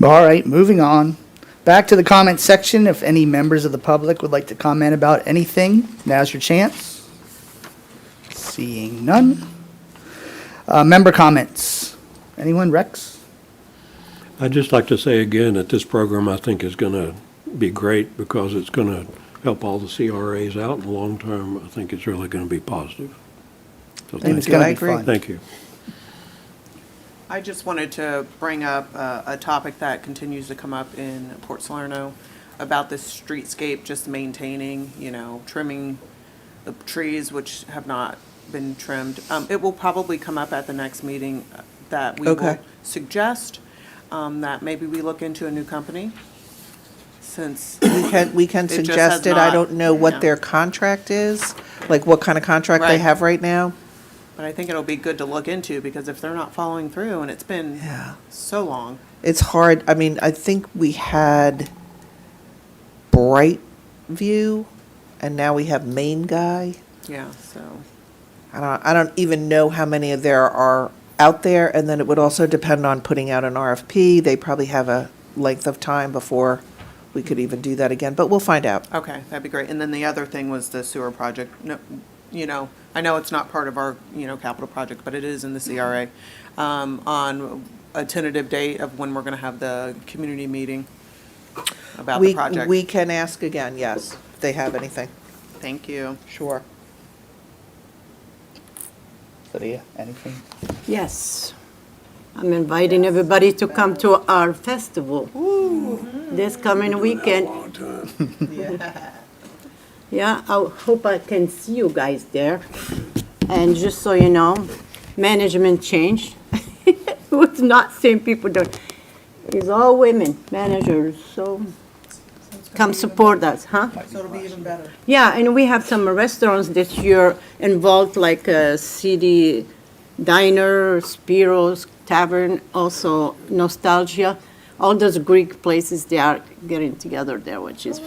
All right, moving on. Back to the comment section. If any members of the public would like to comment about anything, now's your chance. Seeing none. Member comments. Anyone? Rex? I'd just like to say again that this program, I think, is going to be great because it's going to help all the CRAs out in the long term. I think it's really going to be positive. So think it's thank you. gonna I be agree. fun. Thank you. I just wanted to bring up a topic that continues to come up in Port Salerno about the streetscape, just maintaining, you know, trimming the trees which have not been trimmed. It will probably come up at the next meeting that we Okay. will suggest that maybe we look into a new company since We can It just suggest has it. I not- don't know what yeah. their contract is, like what kind of contract they Right. have right now. But I think it'll be good to look into because if they're not following through and it's been Yeah. so long. It's hard. I mean, I think we had Bright View, and now we have Main Guy. Yeah, so. I don't even know how many of there are out there, and then it would also depend on putting out an RFP. They probably have a length of time before we could even do that again, but we'll find out. Okay, that'd be great. And then the other thing was the sewer project. No, you know, I know it's not part of our, you know, capital project, but it is in the CRA, on a tentative date of when we're gonna have the community meeting about the project. We can ask again, yes, if they have anything. Thank you. Sure. Lydia, anything? Yes. I'm inviting everybody to come to our festival this coming weekend. Long time. Yeah, I hope I can see you guys there. And just so you know, management changed. It was not same people doing. It's all women managers, so come support us, huh? So it'll be even better. Yeah, and we have some restaurants this year involved, like City Diner, Spiro's Tavern, also Nostalgia. All those Greek places, they are getting together there, which is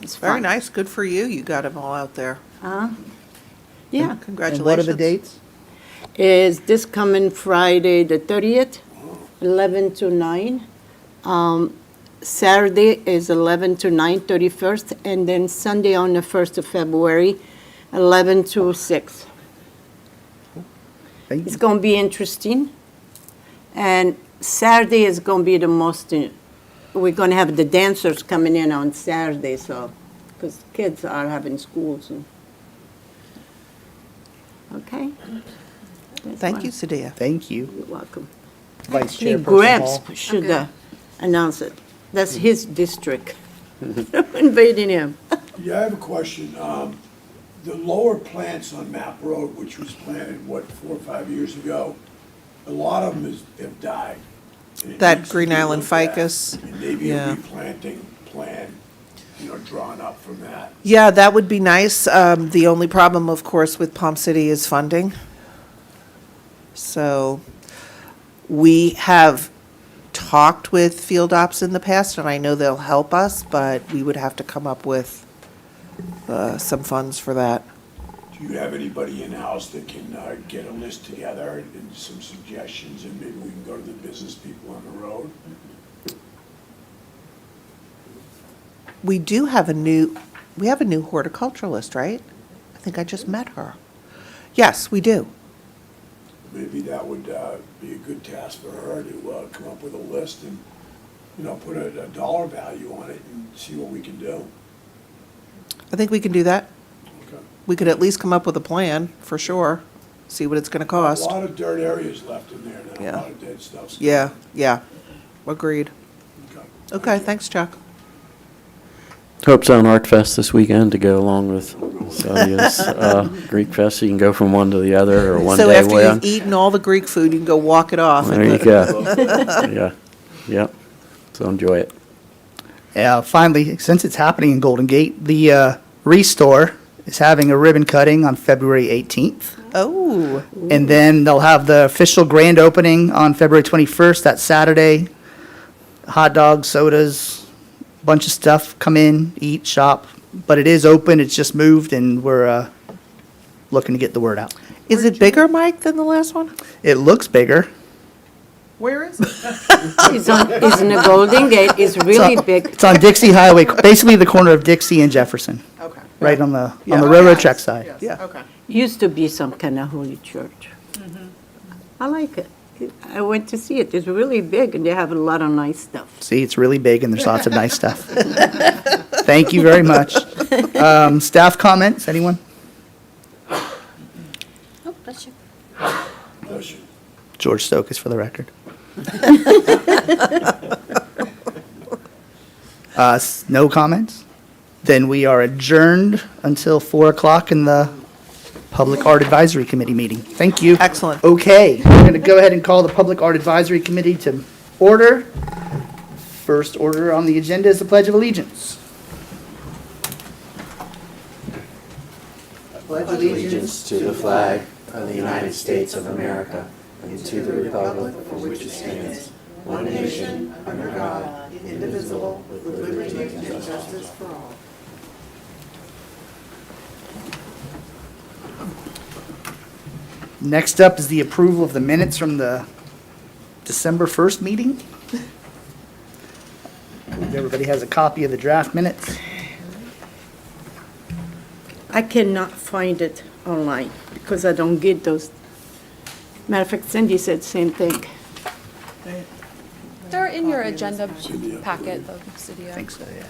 it's fun. Very nice, good for you, you got them all out there. Yeah. Congratulations. And what are the dates? Is this coming Friday, the 30th, 11 to 9. Saturday is 11 to 9, 31st, and then Sunday on the 1st of February, 11 to 6. Thank It's you. going to be interesting. And Saturday is going to be the most, we're going to have the dancers coming in on Saturday, so, because kids are having schools. Okay? That's Thank fine. you, Sadia. Thank you. You're welcome. Vice Actually, Chairperson Gramps Hall. should announce it. That's his district. Invading him. Yeah, I have a question. The lower plants on Map Road, which was planted, 4 or 5 years ago, a lot of them have died. And it That needs to Green be Island looked at, ficus, and maybe yeah. a replanting plan, drawn up from that. Yeah, that would be nice. The only problem, of course, with Palm City is funding. So we have talked with Field Ops in the past, and I know they'll help us, but we would have to come up with some funds for that. Do you have anybody in-house that can get a list together and some suggestions, and maybe we can go to the business people on the road? We do have we have a new horticulturalist, right? I think I just met her. Yes, we do. Maybe that would be a good task for her to come up with a list and, put a dollar value on it and see what we can do. I think we can do that. Okay. We could at least come up with a plan, for sure, see what it's gonna cost. A lot of dirt areas left in there now, a Yeah. lot of dead stuff. Yeah, agreed. Okay. Okay, thanks, Chuck. Hope's on Art Fest this weekend to go along with Sadia's Greek Fest. So you can go from one to the other or one So day after away. you've eaten all the Greek food, you can go walk it off. There you go. Yeah, yeah. So enjoy it. Finally, since it's happening in Golden Gate, the Restore is having a ribbon cutting on February 18th. Oh, And then they'll have the official grand opening on February 21st, that Saturday. Hot dogs, sodas, bunch of stuff. Come in, eat, shop. But it is open, it's just moved, and we're looking to get the word out. is it bigger, Mike, than the last one? It looks bigger. Where is it? It's in the Golden Gate. It's really big. It's on Dixie Highway, basically the corner of Dixie and Jefferson, Okay. right on the Yeah. railroad track side. Yeah. Okay. Used to be some kind of holy church. I like it. I went to see it. It's really big, and they have a lot of nice stuff. See, it's really big, and there's lots of nice stuff. Thank you very much. Staff comments, anyone? Bless you. George Stokes for the record. No comments? Then we are adjourned until 4 o'clock in the Public Art Advisory Committee meeting. Thank you. Excellent. Okay, we're going to go ahead and call the Public Art Advisory Committee to order. First order on the agenda is the Pledge of Allegiance. Pledge allegiance To the flag of the United States of America and to the republic for which it stands, one nation, under God, indivisible, with liberty and justice for all. Next up is the approval of the minutes from the December 1st meeting. I believe everybody has a copy of the draft minutes. I cannot find it online because I don't get those. Matter of fact, Cindy said same thing. They're in your agenda packet of Cydia. I think so, yeah.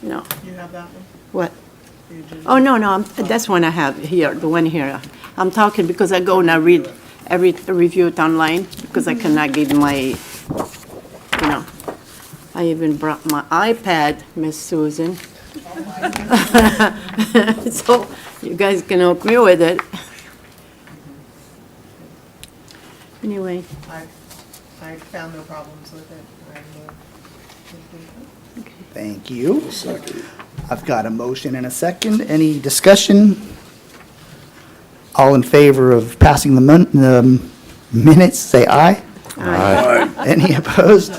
No. You have that one? What? Oh, no, that's one I have here, the one here. I'm talking because I go and I read every review it online because I cannot get my, I even brought my iPad, Miss Susan. So you guys can help me with it. Anyway, I found no problems with it. Thank you. I've got a motion and a second. Any discussion? All in favor of passing the minutes, say aye. Aye. Any opposed?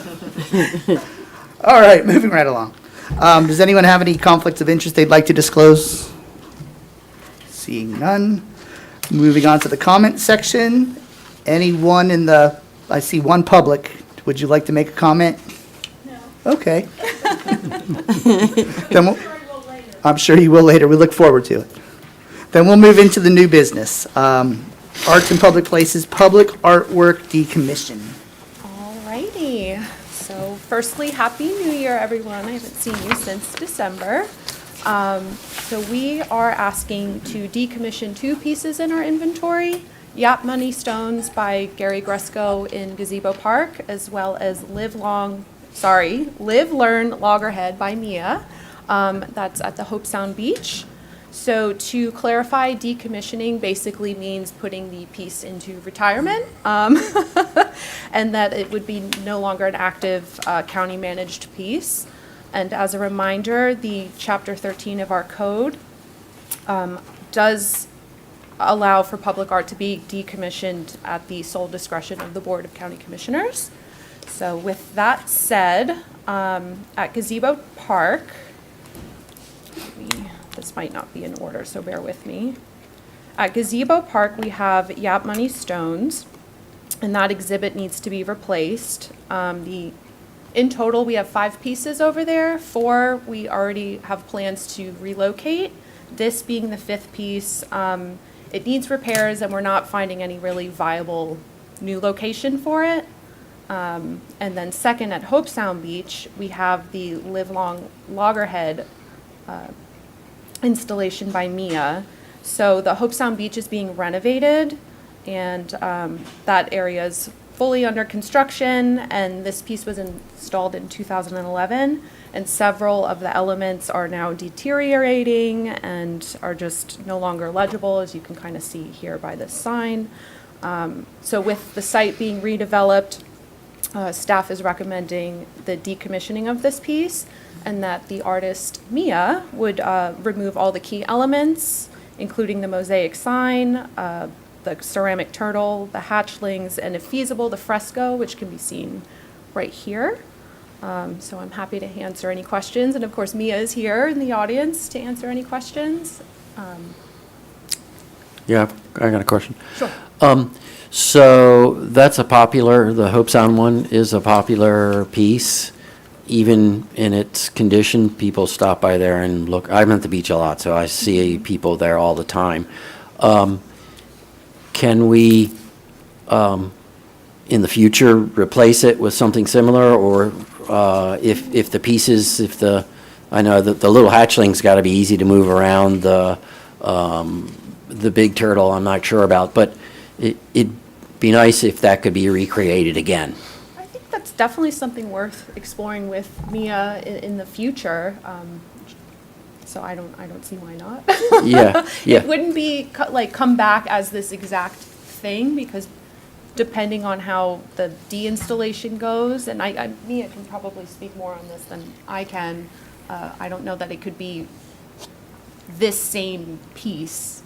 All right, moving right along. Does anyone have any conflicts of interest they'd like to disclose? Seeing none. Moving on to the comment section. Anyone I see one public. Would you like to make a comment? No. Okay. I'm sure you will later. We look forward to it. Then we'll move into the new business. Arts and public places, public artwork decommission. Alrighty. So firstly, Happy New Year, everyone. I haven't seen you since December. So we are asking to decommission 2 pieces in our inventory. Yap Money Stones by Gary Gresco in Gazebo Park, as well as Live, Learn, Loggerhead by Mia. That's at the Hope Sound Beach. So to clarify, decommissioning basically means putting the piece into retirement, and that it would be no longer an active county-managed piece. And as a reminder, the Chapter 13 of our code does allow for public art to be decommissioned at the sole discretion of the Board of County Commissioners. So with that said, at Gazebo Park, this might not be in order, so bear with me. At Gazebo Park, we have Yap Money Stones, and that exhibit needs to be replaced. In total, we have 5 pieces over there. 4 we already have plans to relocate. This being the 5th piece, it needs repairs, and we're not finding any really viable new location for it. And then second, at Hope Sound Beach, we have the Live Long Loggerhead installation by Mia. So the Hope Sound Beach is being renovated, and that area is fully under construction, and this piece was installed in 2011, and several of the elements are now deteriorating and are just no longer legible, as you can kind of see here by this sign. So with the site being redeveloped, staff is recommending the decommissioning of this piece, and that the artist Mia would remove all the key elements, including the mosaic sign, the ceramic turtle, the hatchlings, and if feasible, the fresco, which can be seen right here. So I'm happy to answer any questions, and of course Mia is here in the audience to answer any questions. Yeah, I got a question. Sure. So that's the Hope Sound one is a popular piece. Even in its condition, people stop by there and look. I'm at the beach a lot, so I see people there all the time. Can we, in the future, replace it with something similar, or if the pieces, I know that the little hatchling's got to be easy to move around. The big turtle, I'm not sure about, but it'd be nice if that could be recreated again. I think that's definitely something worth exploring with Mia in the future. So I don't see why not. Yeah. It wouldn't be come back as this exact thing, because depending on how the deinstallation goes, and Mia can probably speak more on this than I can. I don't know that it could be this same piece,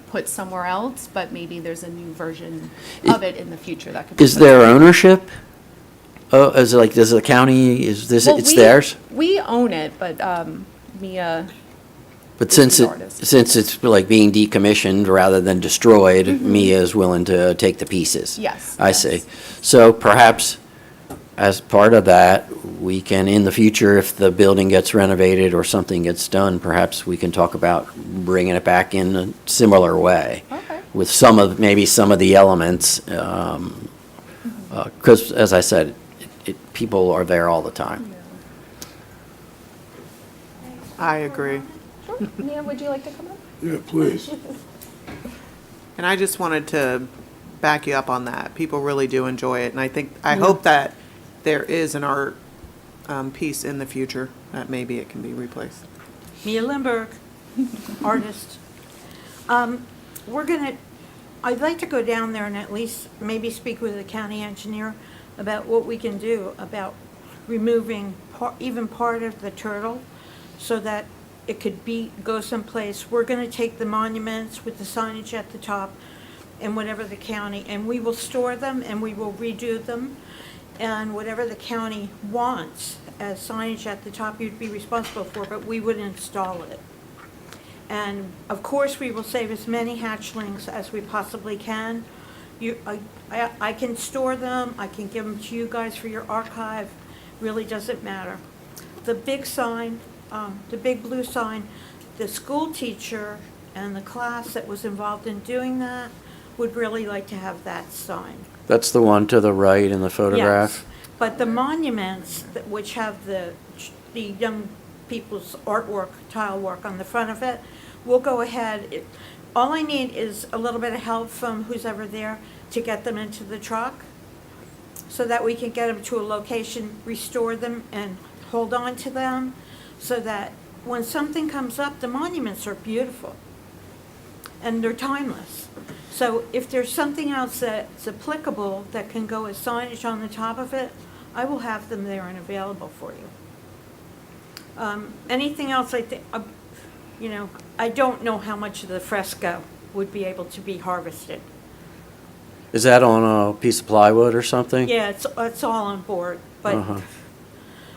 put somewhere else, but maybe there's a new version of it in the future that could be. Is there ownership? Oh, does the county, it's theirs? We own it, but Mia. But since it's being decommissioned rather than destroyed, Mia is willing to take the pieces. Yes. I see. So perhaps as part of that, we can, in the future, if the building gets renovated or something gets done, perhaps we can talk about bringing it back in a similar way. Okay. With maybe some of the elements, because as I said, people are there all the time. I agree. Sure. Mia, would you like to come up? Yeah, please. And I just wanted to back you up on that. People really do enjoy it, and I hope that there is an art piece in the future that maybe it can be replaced. Mia Lindberg, artist. We're going to I'd like to go down there and at least maybe speak with the county engineer about what we can do about removing even part of the turtle so that it could go someplace. We're gonna take the monuments with the signage at the top and whatever the county, and we will store them and we will redo them. And whatever the county wants as signage at the top, you'd be responsible for, but we would install it. And of course, we will save as many hatchlings as we possibly can. I can store them, I can give them to you guys for your archive, really doesn't matter. The big sign, the big blue sign, the school teacher and the class that was involved in doing that would really like to have that sign. That's the one to the right in the photograph? Yes, but the monuments which have the young people's artwork, tile work on the front of it, we'll go ahead. All I need is a little bit of help from who's ever there to get them into the truck so that we can get them to a location, restore them, and hold on to them so that when something comes up, the monuments are beautiful and they're timeless. So if there's something else that's applicable that can go as signage on the top of it, I will have them there and available for you. Anything else, I think, I don't know how much of the fresco would be able to be harvested. Is that on a piece of plywood or something? Yeah, it's all on board, but Uh-huh.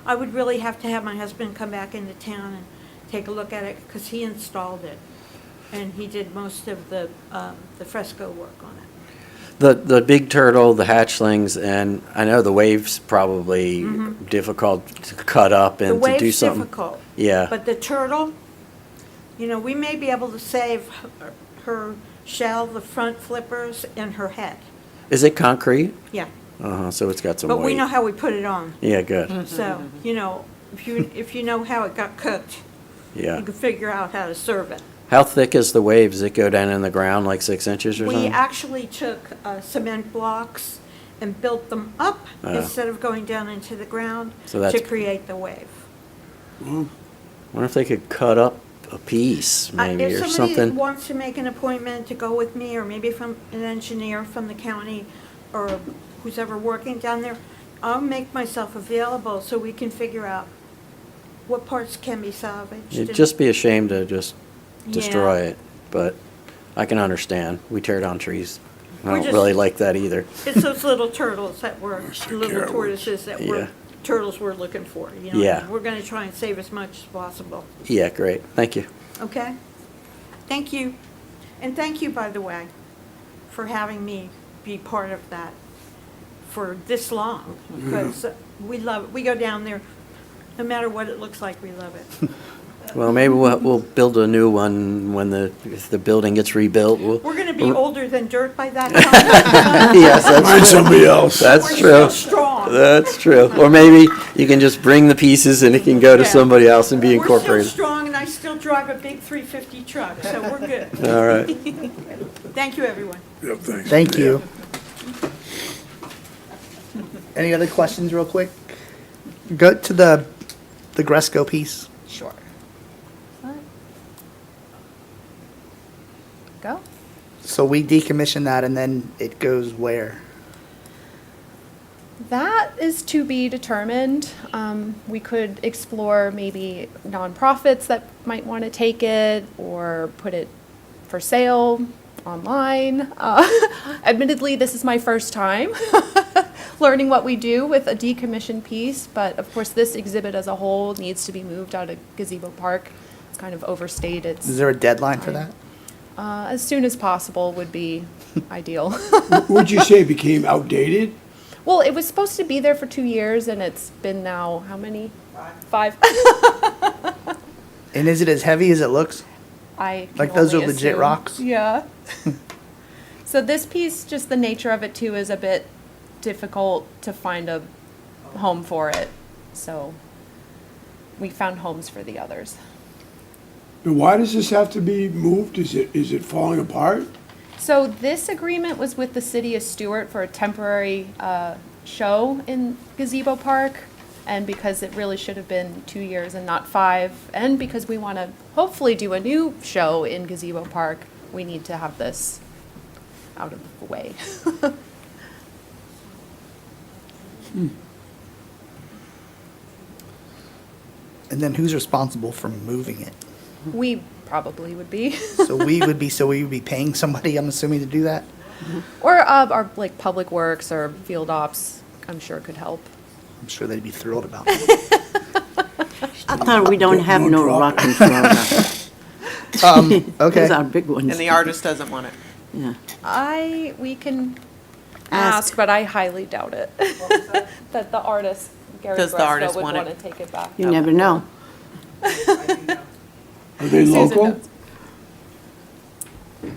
I would really have to have my husband come back into town and take a look at it because he installed it. And he did most of the fresco work on it. The big turtle, the hatchlings, and I know the wave's probably difficult to cut up and to do something. The wave's difficult. Yeah. But the turtle, we may be able to save her shell, the front flippers, and her head. Is it concrete? Yeah. Uh-huh, so it's got some weight. But we know how we put it on. Yeah, good. So, if you know how it got cooked, Yeah. you can figure out how to serve it. How thick is the wave? Does it go down in the ground like 6 inches or We something? actually took cement blocks and built them up instead of going down into the ground So that's- to create the wave. Wonder if they could cut up a piece maybe If or somebody something. wants to make an appointment to go with me, or maybe from an engineer from the county, or who's ever working down there, I'll make myself available so we can figure out what parts can be salvaged. It'd and- just be a shame to just destroy Yeah. it, but I can understand. We tear down trees. I We're don't just- really like that either. It's those little turtles that were, little tortoises that Yeah. were, turtles we're looking for, Yeah. We're gonna try and save as much as possible, Yeah, great. Thank you. okay? Thank you. And thank you, by the way, for having me be part of that for this long, because we love it. We go down there, no matter what it looks like, we love it. Well, maybe we'll build a new one when if the building gets rebuilt. We're gonna be older than dirt by that time. Yes, that's Find true. somebody else. That's We're true. still strong. That's true. Or maybe you can just bring the pieces and it can go to Yeah. somebody else and be We're still incorporated. strong, and I still drive a big 350 truck, so we're good. All right. Thank you, everyone. Yep, thanks. Thank you. Any other questions real quick? Go to the Gresco piece. Sure. Go. So we decommission that and then it goes where? That is to be determined. We could explore maybe nonprofits that might want to take it or put it for sale online. Admittedly, this is my first time learning what we do with a decommissioned piece, but of course this exhibit as a whole needs to be moved out of Gazebo Park. It's kind of overstayed its, Is there a deadline for that? as soon as possible would be ideal. Would you say it became outdated? Well, it was supposed to be there for 2 years and it's been now, how many? 5. And is it as heavy as it looks? I can Like those only are legit assume. rocks? Yeah. So this piece, just the nature of it too, is a bit difficult to find a home for it. So we found homes for the others. And why does this have to be moved? Is it falling apart? So this agreement was with the city of Stuart for a temporary show in Gazebo Park. And because it really should have been 2 years and not 5, and because we want to hopefully do a new show in Gazebo Park, we need to have this out of the way. And then who's responsible for moving it? We probably would be. So we would be paying somebody, I'm assuming, to do that? Or our, like, Public Works or Field Ops, I'm sure could help. I'm sure they'd be thrilled about that. I thought we don't have no rock in Florida. Okay. Those are big ones. And the artist doesn't want it. Yeah. We can Ask. ask, but I highly doubt it. That the artist, Gary Does the artist Bresco, would want it? want to take it back. You never know. Are they Susan local? knows. So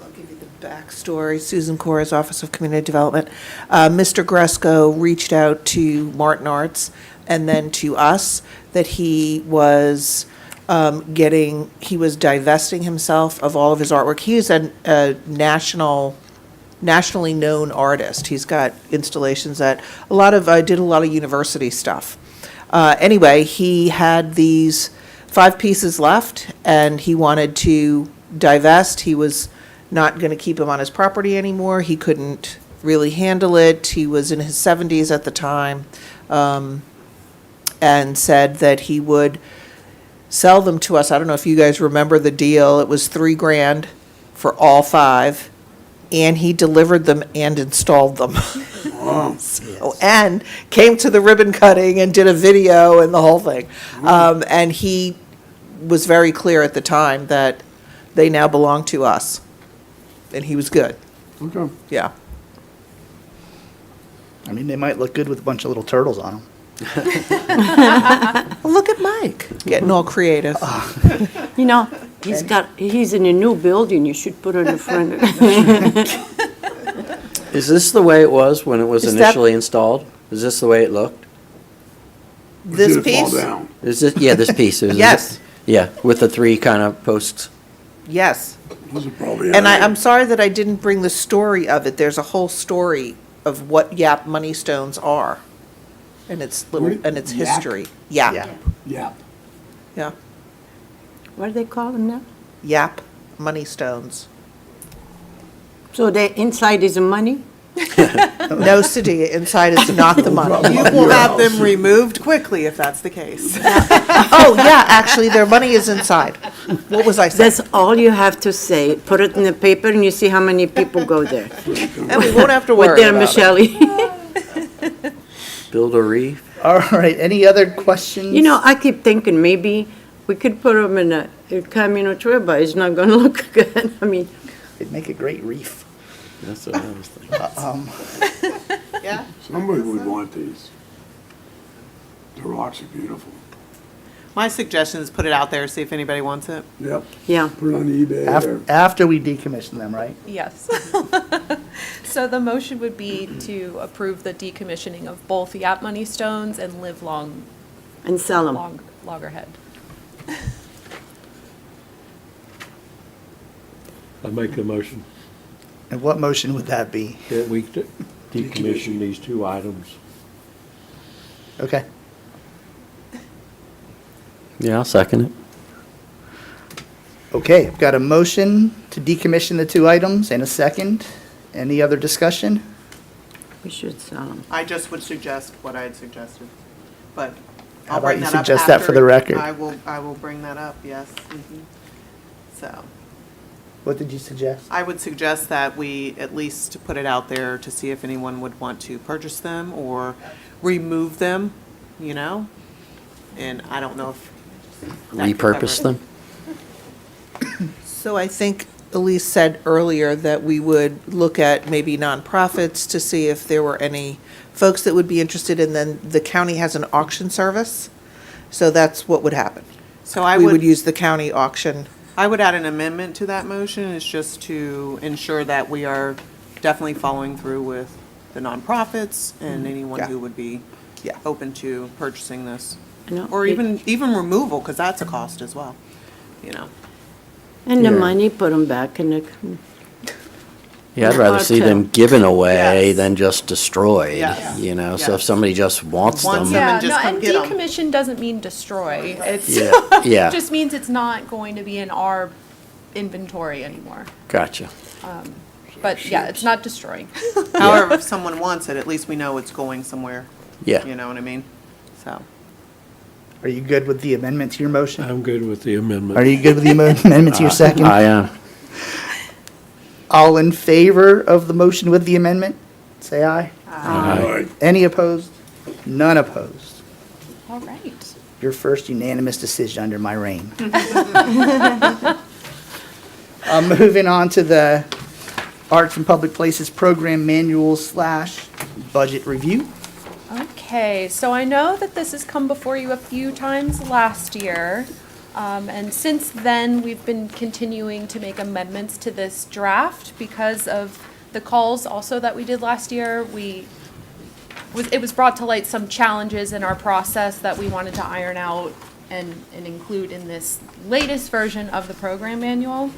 I'll give you the backstory. Susan Cora's Office of Community Development. Mr. Gresco reached out to Martin Arts and then to us that he was he was divesting himself of all of his artwork. He is a nationally known artist. He's got installations at did a lot of university stuff. Anyway, he had these 5 pieces left, and he wanted to divest. He was not going to keep them on his property anymore. He couldn't really handle it. He was in his 70s at the time, and said that he would sell them to us. I don't know if you guys remember the deal. It was $3,000 for all 5, and he delivered them and installed them. And came to the ribbon cutting and did a video and the whole thing. And he was very clear at the time that they now belong to us. And he was good. Okay. Yeah. I mean, they might look good with a bunch of little turtles on them. Well, look at Mike, getting all creative. You know, he's in a new building, you should put it in front of. Is this the way it was when it was Is that- initially installed? Is this the way it looked? This Did it fall piece? down? Is this, yeah, this piece? Is it- Yes. Yeah, with the 3 kind of posts. Yes. Those are probably. And I'm sorry that I didn't bring the story of it. There's a whole story of what Yap Money Stones are. And its Yak? history. Yap. Yeah. Yeah. What do they call them now? Yap Money Stones. So the inside is money? No, Sadia, inside is not the money. You will have them removed quickly if that's the case. Oh, yeah, actually, their money is inside. What was I saying? That's all you have to say. Put it in the paper and you see how many people go there. And we won't have to With worry their about it. Michelle. Build a reef? All right, any other questions? You know, I keep thinking maybe we could put them in a Camino Trail, but it's not gonna look good. I mean, It'd make a great reef. That's what I was thinking. Yeah. Somebody would want these. The rocks are beautiful. My suggestion is put it out there, see if anybody wants it. Yep. yeah. Put it on eBay or. After we decommission them, right? Yes. So the motion would be to approve the decommissioning of both Yap Money Stones and Live Long And sell them. Loggerhead. I make the motion And what motion would that be? that we decommission these 2 items. Okay. Yeah, I'll second it. Okay, I've got a motion to decommission the 2 items and a second. Any other discussion? We should sell them. I just would suggest what I had suggested, but How I'll about bring you that up suggest that for the after. record? I will bring that up, yes. So, What did you suggest? I would suggest that we at least put it out there to see if anyone would want to purchase them or remove them, you know? And I don't know if. that could Repurpose cover it. them? So I think Elise said earlier that we would look at maybe nonprofits to see if there were any folks that would be interested, and then the county has an auction service. So that's what would happen. So I We would would, use the county auction. I would add an amendment to that motion, it's just to ensure that we are definitely following through with the nonprofits and anyone Yeah. who would be Yeah. open to purchasing this. No, Or it- even removal, because that's a cost as well, you know? And the Yeah. money, put them back in the, Yeah, I'd rather see them given away Yes. than just destroyed, Yes. you know? So if Yes. somebody just wants Wants them. them. Yeah, and just no, come and get 'em. decommission doesn't mean destroy. It's Yeah, yeah. just means it's not going to be in our inventory anymore. Gotcha. But yeah, it's not destroying. However, if someone wants it, at least we know it's going somewhere. Yeah. You know what I mean? So. Are you good with the amendment to your motion? I'm good with the amendment. Are you good with the amendment to your second? I am. All in favor of the motion with the amendment? Say aye. Aye. Any opposed? None opposed. All right. Your first unanimous decision under my reign. Moving on to the Arts and Public Places Program Manual / budget review. Okay, so I know that this has come before you a few times last year. And since then, we've been continuing to make amendments to this draft because of the calls also that we did last year. It was brought to light some challenges in our process that we wanted to iron out and include in this latest version of the program manual.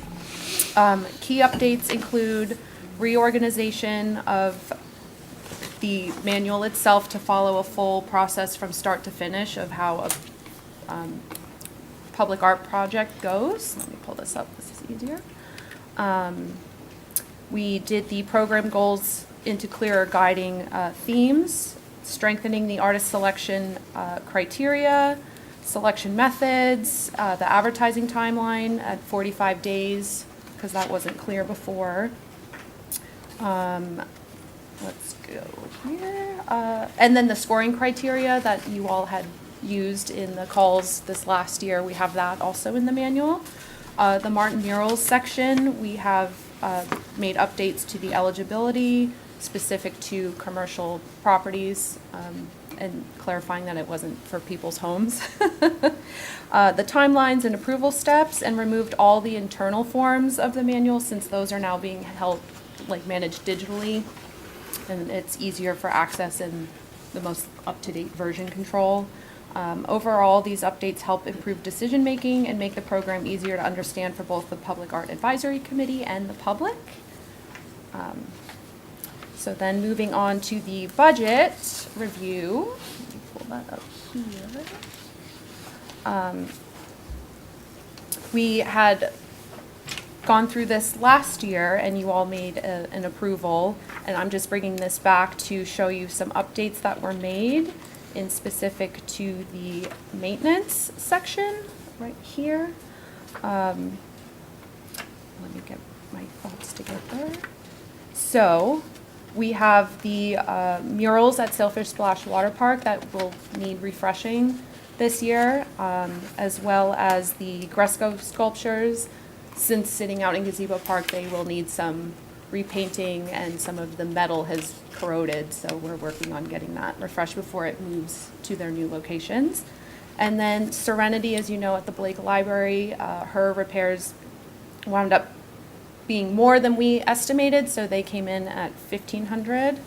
Key updates include reorganization of the manual itself to follow a full process from start to finish of how a public art project goes. Let me pull this up, this is easier. We did the program goals into clearer guiding themes, strengthening the artist selection criteria, selection methods, the advertising timeline at 45 days, because that wasn't clear before. Let's go here. And then the scoring criteria that you all had used in the calls this last year, we have that also in the manual. The Martin murals section, we have made updates to the eligibility specific to commercial properties and clarifying that it wasn't for people's homes. The timelines and approval steps, and removed all the internal forms of the manual since those are now being held, managed digitally, and it's easier for access and the most up-to-date version control. Overall, these updates help improve decision-making and make the program easier to understand for both the Public Art Advisory Committee and the public. So then moving on to the budget review. Let me pull that up here. We had gone through this last year and you all made an approval, and I'm just bringing this back to show you some updates that were made in specific to the maintenance section right here. Let me get my thoughts together. So we have the murals at Sailfish Splash Water Park that will need refreshing this year, as well as the Gresco sculptures. Since sitting out in Gazebo Park, they will need some repainting and some of the metal has corroded, so we're working on getting that refreshed before it moves to their new locations. And then Serenity, as you know, at the Blake Library, her repairs wound up being more than we estimated, so they came in at $1,500.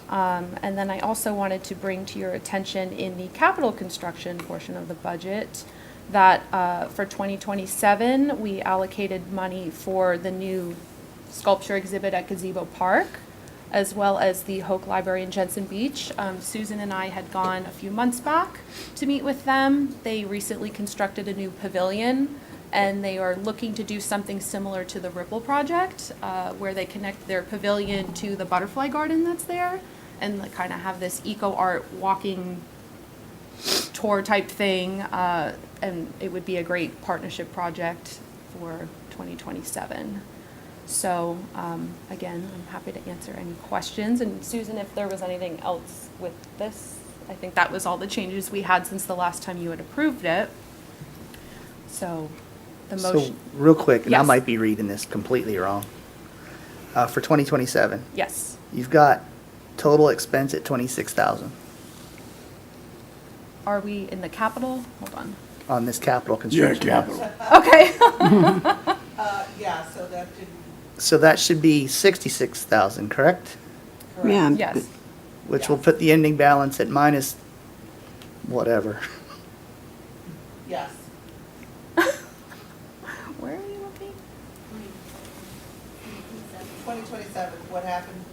And then I also wanted to bring to your attention in the capital construction portion of the budget that for 2027, we allocated money for the new sculpture exhibit at Gazebo Park, as well as the Hoke Library in Jensen Beach. Susan and I had gone a few months back to meet with them. They recently constructed a new pavilion, and they are looking to do something similar to the Ripple project, where they connect their pavilion to the butterfly garden that's there, and kind of have this eco art walking tour type thing, and it would be a great partnership project for 2027. So again, I'm happy to answer any questions. And Susan, if there was anything else with this, I think that was all the changes we had since the last time you had approved it. So the motion. So real quick, and I Yes. might be reading this completely wrong. For 2027, Yes. you've got total expense at 26,000 Are we in the capital? Hold on. on this capital Yeah, construction. capital. Okay. Yeah, so that didn't. So that should be 66,000, correct? Yeah. Yes. Which will put the ending balance at minus whatever. Yes. Where are you looking? 2027, what happened?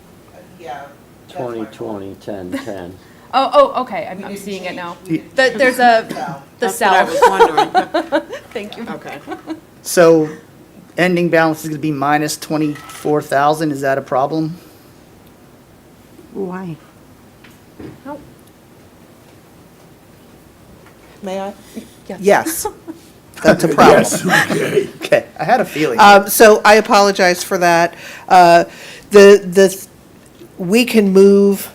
Yeah. that's my fault. 2020, 10. Oh, okay. We I'm didn't seeing it change- now. we didn't There's change a, the cell. the That's what I cell. was wondering. Thank you. Okay. So ending balance is gonna be minus 24,000. Is that a problem? Why? Oh, May I? yes. Yes, that's a problem. Yes, okay. Okay, I had a feeling. So I apologize for that. We can move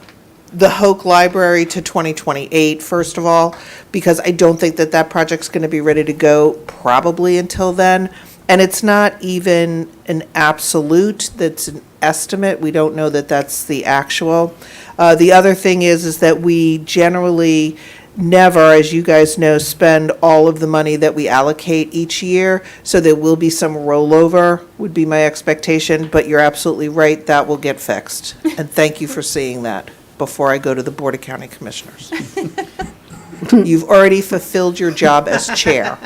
the Hoke Library to 2028, first of all, because I don't think that that project's going to be ready to go probably until then. And it's not even an absolute, that's an estimate. We don't know that that's the actual. The other thing is that we generally never, as you guys know, spend all of the money that we allocate each year. So there will be some rollover, would be my expectation, but you're absolutely right, that will get fixed. And thank you for seeing that before I go to the Board of County Commissioners. You've already fulfilled your job as chair.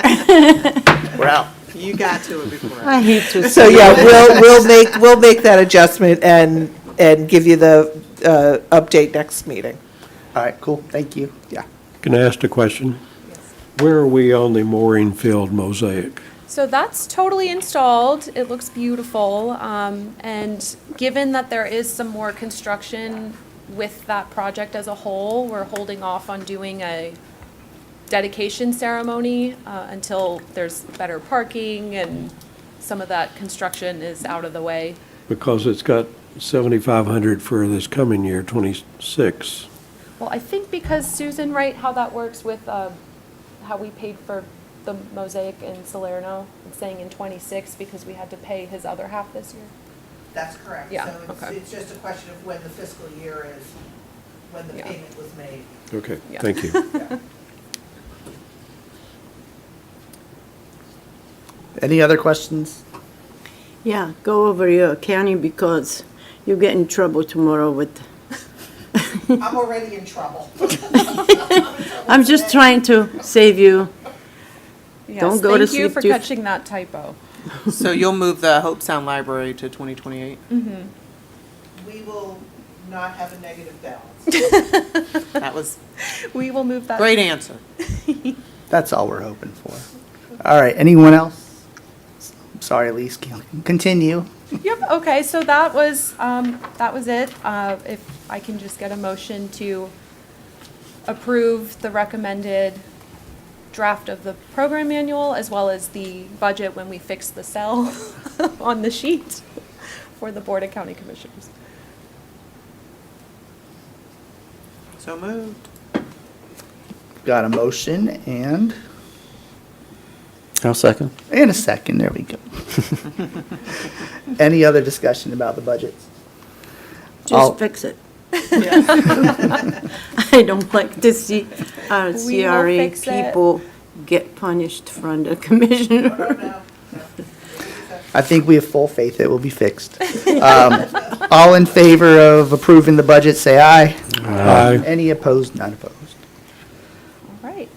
We're out. You got to it before. I hate to. So yeah, we'll make that adjustment and give you the update next meeting. All right, cool. Thank you. Yeah. Can I ask a question? Where are we on the mooring field mosaic? So that's totally installed. It looks beautiful. And given that there is some more construction with that project as a whole, we're holding off on doing a dedication ceremony until there's better parking and some of that construction is out of the way. Because it's got 7,500 for this coming year, 26. Well, I think because Susan, right, how that works with how we paid for the mosaic in Salerno, and saying in 26 because we had to pay his other half this year. That's correct. Yeah, So okay. it's just a question of when the fiscal year is, when the Yeah. payment was made. Okay, Yeah. thank you. Any other questions? Yeah, go over your county because you get in trouble tomorrow with, I'm already in trouble. I'm just trying to save you. Yes, Don't go to thank you sleep for too- catching that typo. So you'll move the Hope Sound Library to 2028? We will not have a negative balance. That was We will move that. great answer. That's all we're hoping for. All right, anyone else? Sorry, Elise, continue. Yep, okay, so that was it. If I can just get a motion to approve the recommended draft of the program manual as well as the budget when we fix the cell on the sheet for the Board of County Commissioners. So moved. Got a motion and I'll second. a second. There we go. Any other discussion about the budgets? Just fix it. I don't like to see our We will CRA fix it. people get punished from the commissioner. I think we have full faith it will be fixed. All in favor of approving the budget, say aye. Aye. Any opposed? None opposed. All right.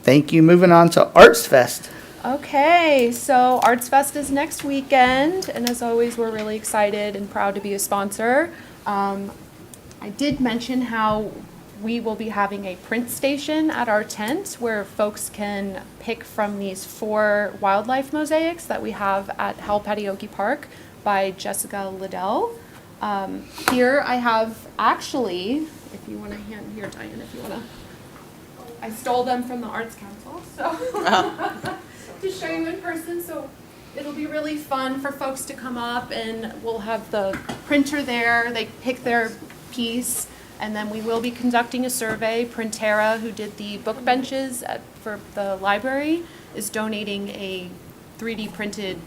Thank you. Moving on to Arts Fest. Okay, so Arts Fest is next weekend, and as always, we're really excited and proud to be a sponsor. I did mention how we will be having a print station at our tent where folks can pick from these 4 wildlife mosaics that we have at Halpatioke Park by Jessica Liddell. Here I have actually, if you want to hand here, Diane, if you want to. I stole them from the Arts Council, so to show you in person. So it'll be really fun for folks to come up, and we'll have the printer there. They pick their piece, and then we will be conducting a survey. Printera, who did the book benches for the library, is donating a 3D printed,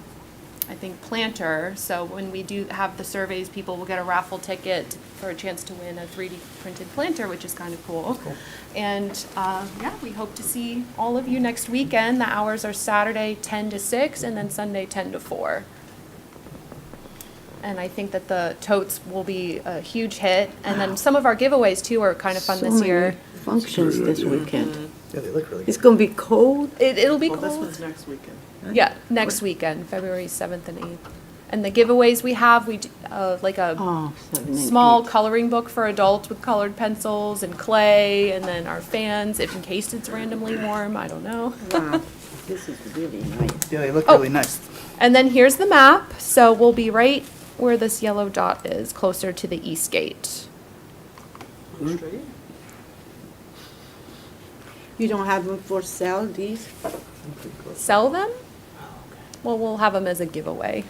I think, planter. So when we do have the surveys, people will get a raffle ticket for a chance to win a 3D printed planter, which is kind of cool. And yeah, we hope to see all of you next weekend. The hours are Saturday 10 to 6 and then Sunday 10 to 4. And I think that the totes will be a huge hit. And then some of our giveaways too are kind of fun this year. Functions this weekend. Yeah, they look really It's gonna be cold. It'll be Well, this cool. one's next weekend. Yeah, next weekend, February 7th and 8th. And the giveaways we have, we do, like a Oh, 7 and small 8. coloring book for adults with colored pencils and clay, and then our fans, if in case it's randomly warm, I don't know. Wow, this is really nice. Yeah, they look Oh. really nice. And then here's the map. So we'll be right where this yellow dot is, closer to the east gate. You don't have them for sale, these? Sell them? Well, we'll have them as a giveaway.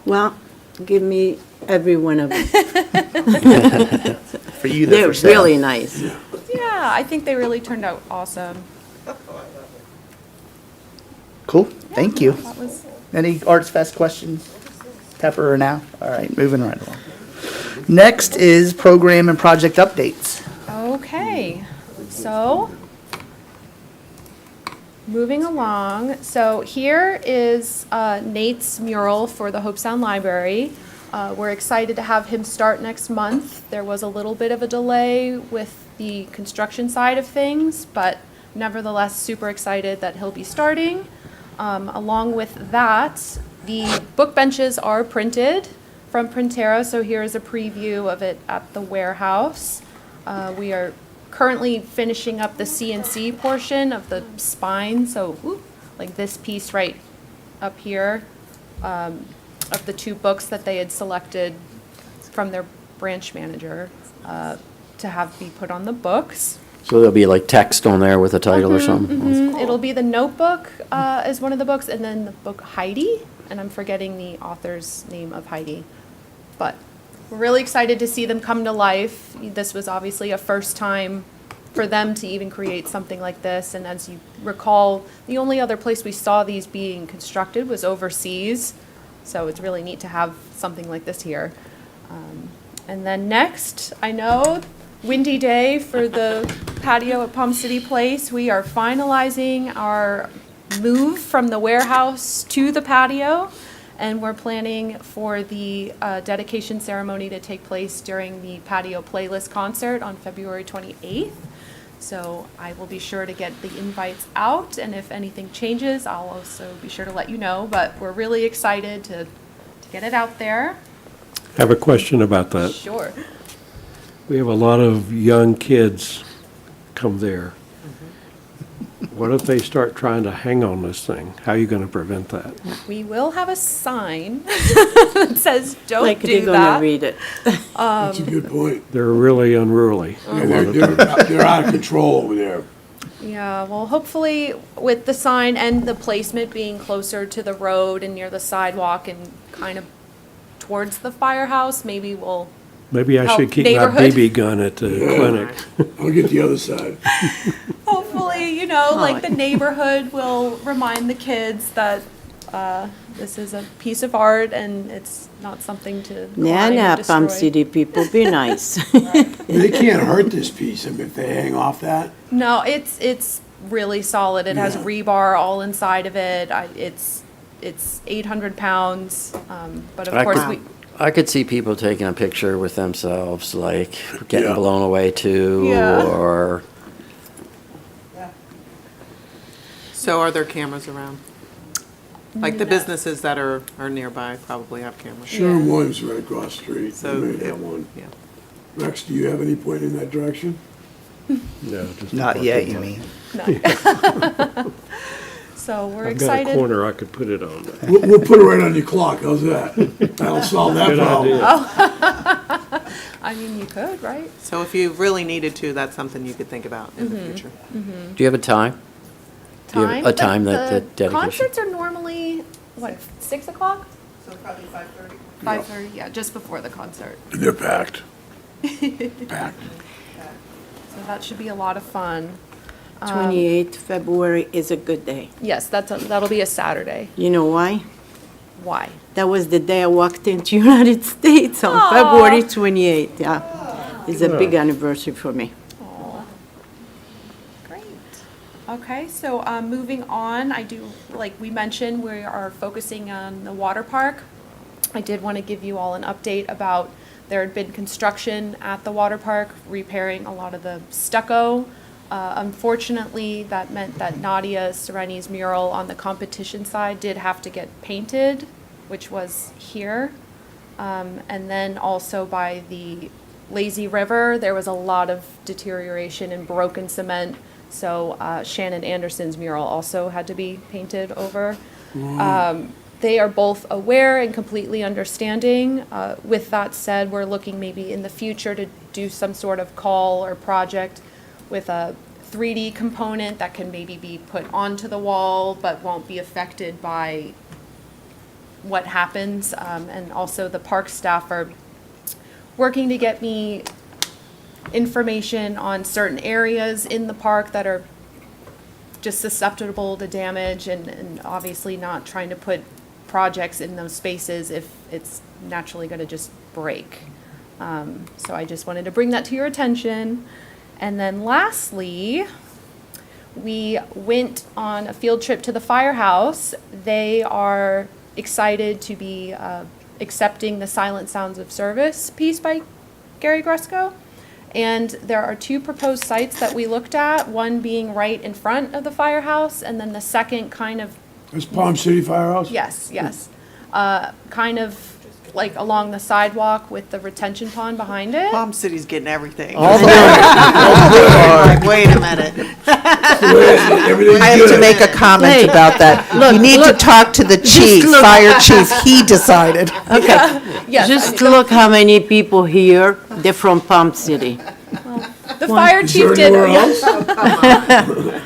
Well, give me every one of them. For you, They're for sale. really nice. Yeah, I think they really turned out awesome. Cool, thank you. That was Any Arts Fest questions? Pepper or now? All right, moving right along. Next is program and project updates. okay. So, moving along. So here is Nate's mural for the Hope Sound Library. We're excited to have him start next month. There was a little bit of a delay with the construction side of things, but nevertheless, super excited that he'll be starting. Along with that, the book benches are printed from Printera, so here is a preview of it at the warehouse. We are currently finishing up the CNC portion of the spine, so like this piece right up here, of the 2 books that they had selected from their branch manager to have be put on the books. So there'll be like text on there with a title or something? It'll be the Notebook as one of the books, and then the book Heidi, and I'm forgetting the author's name of Heidi. But we're really excited to see them come to life. This was obviously a first time for them to even create something like this, and as you recall, the only other place we saw these being constructed was overseas, so it's really neat to have something like this here. And then next, I know, windy day for the patio at Palm City Place. We are finalizing our move from the warehouse to the patio, and we're planning for the dedication ceremony to take place during the patio playlist concert on February 28th. So I will be sure to get the invites out, and if anything changes, I'll also be sure to let you know. But we're really excited to get it out there. Have a question about that. Sure. We have a lot of young kids come there. What if they start trying to hang on this thing? How are you going to prevent that? We will have a sign that says, "Don't Like do they're gonna that." read it. That's a good point. They're really unruly. Yeah, they're out of control over there. Yeah, well, hopefully with the sign and the placement being closer to the road and near the sidewalk and kind of towards the firehouse, maybe we'll Maybe I help should keep my neighborhood. BB gun at the clinic. I'll get the other side. Hopefully, like the neighborhood will remind the kids that this is a piece of art and it's not something to go out Nah, and Palm destroy. City people, be nice. They can't hurt this piece, I mean, if they hang off that. No, it's really solid. It has Yeah. rebar all inside of it. It's 800 pounds, but of course we. I could see people taking a picture with themselves, like getting Yeah. blown away too, Yeah. or So are there cameras around? Like the businesses that are nearby probably have cameras. Sherwin Williams right across the street, So- they may have one. Yeah. Rex, do you have any point in that direction? No, just Not yet, you mean? So we're I've got a excited. corner I could put it on. We'll put it right on your clock, how's that? That'll solve that Good problem. idea. I mean, you could, right? So if you really needed to, that's something you could think about in the future. do you have a time? Do you have a time that the dedication? Concerts are normally, what, 6 o'clock? So probably 5:30. 5:30, yeah, just before the concert. They're packed. Packed. So that should be a lot of fun. 28th February is a good day. Yes, that'll be a Saturday. You know why? Why? That was the day I walked into United States on Aw. February 28th, yeah. It's a big anniversary for me. Aw. Great. Okay, so moving on, like we mentioned, we are focusing on the water park. I did want to give you all an update about there had been construction at the water park, repairing a lot of the stucco. Unfortunately, that meant that Nadia Sereni's mural on the competition side did have to get painted, which was here. And then also by the lazy river, there was a lot of deterioration and broken cement. So Shannon Anderson's mural also had to be painted over. They are both aware and completely understanding. With that said, we're looking maybe in the future to do some sort of call or project with a 3D component that can maybe be put onto the wall but won't be affected by what happens. And also the park staff are working to get me information on certain areas in the park that are just susceptible to damage, and obviously not trying to put projects in those spaces if it's naturally going to just break. So I just wanted to bring that to your attention. And then lastly, we went on a field trip to the firehouse. They are excited to be accepting the Silent Sounds of Service piece by Gary Gresco. And there are two proposed sites that we looked at, one being right in front of the firehouse, and then the second kind of, It's Palm City Firehouse? yes, kind of like along the sidewalk with the retention pond behind it. Palm City's getting everything. All the Like, wait a minute. I have to make a comment Hey, about that. look, You need to look. talk to the chief, look. fire chief. He decided. Okay, Yes, just look how many people here, they're from Palm City. the fire Is chief there did. anywhere yeah. else?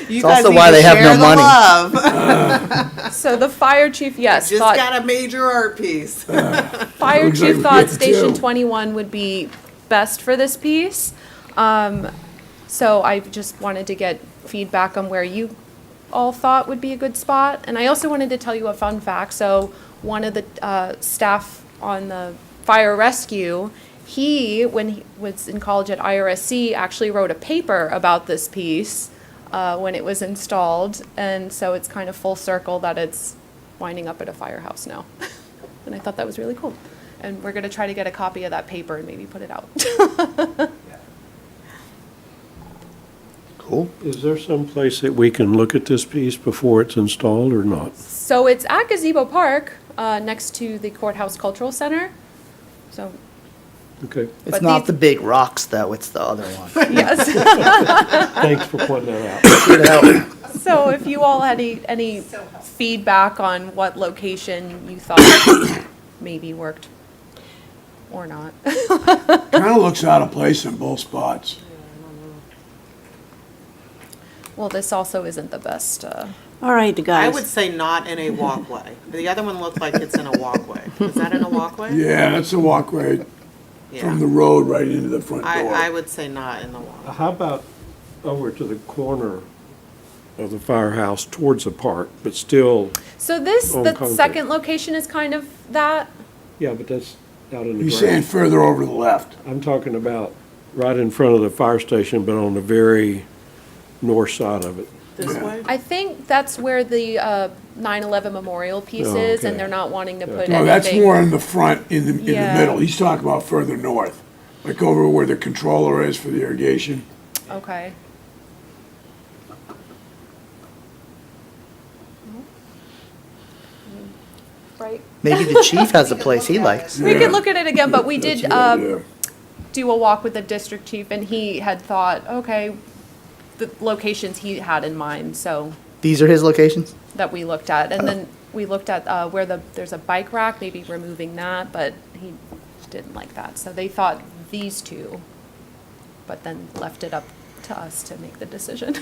You It's guys also need why to they have share no the money. love. So the fire chief, yes, Just thought. got a major art piece. Fire Looks like chief we thought get Station two. 21 would be best for this piece. So I just wanted to get feedback on where you all thought would be a good spot. And I also wanted to tell you a fun fact. So one of the staff on the fire rescue, when he was in college at IRSC, actually wrote a paper about this piece when it was installed. And so it's kind of full circle that it's winding up at a firehouse now. And I thought that was really cool. And we're going to try to get a copy of that paper and maybe put it out. Cool. Is there some place that we can look at this piece before it's installed or not? So it's at Gazebo Park, next to the Courthouse Cultural Center. So, Okay, It's But not these- the big rocks, though, it's the other one. yes. thanks for pointing that out. Here to help. So if you all had any feedback on what location you thought maybe worked or not. Kind of looks out of place in both spots. Well, this also isn't the best. All right, I guys. would say not in a walkway. The other one looked like it's in a walkway. Is that in a walkway? Yeah, that's a walkway from the road right into the front door. I would say not in the walkway. How about over to the corner of the firehouse towards the park, but still, So this, On the concrete. second location is kind of that. yeah, but that's out in the He's saying ground. further over to the left. I'm talking about right in front of the fire station, but on the very north side of it. This way? I think that's where the 9/11 memorial piece Oh, is, okay. and they're not wanting to put anything. No, that's more in the front, in the Yeah. middle. He's talking about further north, like over where the controller is for the irrigation. Okay. Right. Maybe the chief has a place he likes. We could look at it again, but we That's did a good idea. do a walk with the district chief, and he had thought, okay, the locations he had in mind, so These are his locations? that we looked at. And then we looked at where there's a bike rack, maybe removing that, but he didn't like that. So they thought these two, but then left it up to us to make the decision.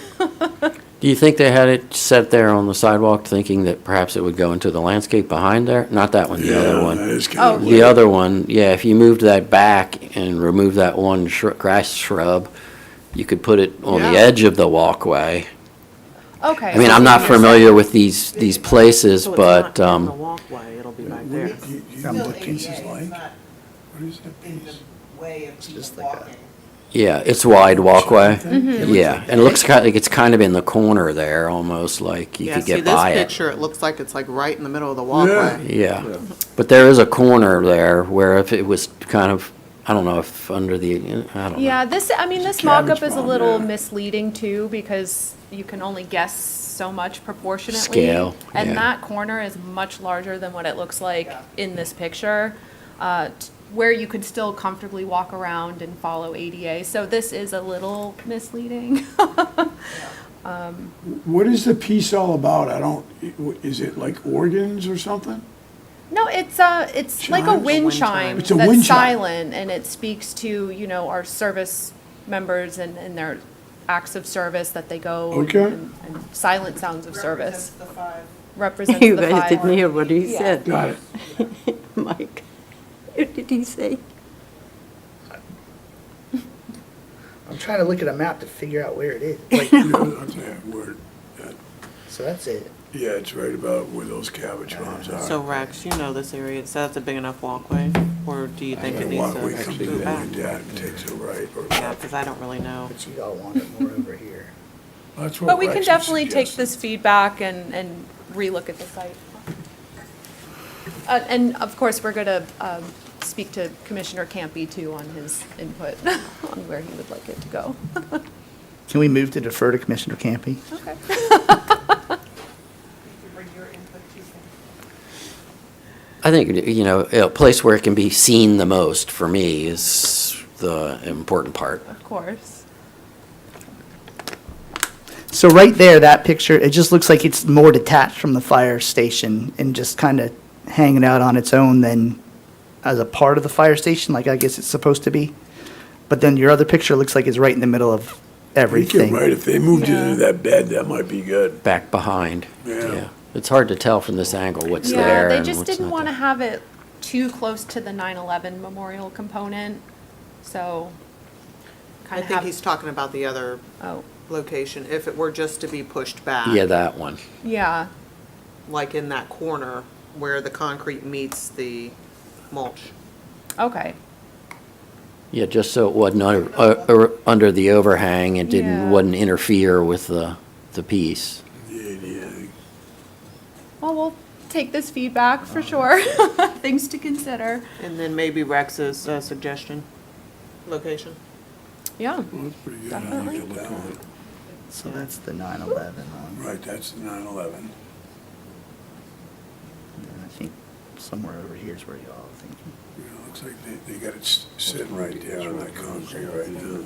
Do you think they had it set there on the sidewalk thinking that perhaps it would go into the landscape behind there? Not that one, the other Yeah, one. that is kind of Oh. The other one, yeah, if you moved that back and removed that one grass shrub, you could put it on the Yeah. edge of the walkway. Okay. I mean, I'm not familiar with these places, So it's but, not in the walkway, it'll be back there. You know what piece is like? What is that piece? Way of people just like a- walking. yeah, it's wide walkway. Mm-hmm. Yeah, and it looks kind of, like it's kind of in the corner there, almost like you Yeah, could see get this by it. picture, it looks like it's like right in the middle of the walkway. Yeah, but there is a corner there where if it was kind of, I don't know if under the, I don't know. Yeah, this cabbage mock-up is a palm, little yeah. misleading too, because you can only guess so much proportionately. Scale, And yeah. that corner is much larger than what it looks like in this picture, where you could still comfortably walk around and follow ADA. So this is a little misleading. What is the piece all about? Is it like organs or something? No, it's like a Chimes? wind Wind chime chime. It's a wind that's chime. silent, and it speaks to, our service members and their acts of service that they go. Okay. And silent sounds of service. The five. Represents You the guys didn't five. hear what he Yeah. said. Got it. Mike, what did he say? I'm trying to look at a map to figure out where it is. Like, Yeah, I'll tell you where, so that's it. yeah, it's right about where those cabbage farms are. So Rex, you know this area, so that's a big enough walkway, or do you think it And needs walkway to comes move in back? like that and takes a right or Yeah, left. because I don't really know. But you all want it more over here. That's what But we can Rex was definitely take suggesting. this feedback and relook at the site. And of course, we're going to speak to Commissioner Campy too on his input on where he would like it to go. Can we move to defer to Commissioner Campy? Okay. Bring your input too. I think, a place where it can be seen the most for me is the important part. Of course. So right there, that picture, it just looks like it's more detached from the fire station and just kind of hanging out on its own than as a part of the fire station, like I guess it's supposed to be. But then your other picture looks like it's right in the middle of I think everything. you're right. If they moved it into that bed, that might be good. Back behind. Yeah. It's hard to tell from this angle what's Yeah, there they and just what's didn't not want to there. have it too close to the 9/11 memorial component, so I kind of think have, he's talking about the other oh, location, if it were just to be pushed back. Yeah, that one. yeah, Like in that corner where the concrete meets the mulch. okay. Yeah, just so it wasn't under the overhang, it Yeah. wouldn't interfere with the piece. Yeah. Well, we'll take this feedback for sure. Things to consider. And then maybe Rex's suggestion, location. Yeah, Well, that's pretty good. I like Definitely. it that one. So that's the 9/11 one. Right, that's the 9/11. And I think somewhere over here is where y'all are thinking. You know, looks like they got it sitting right there on that concrete right now.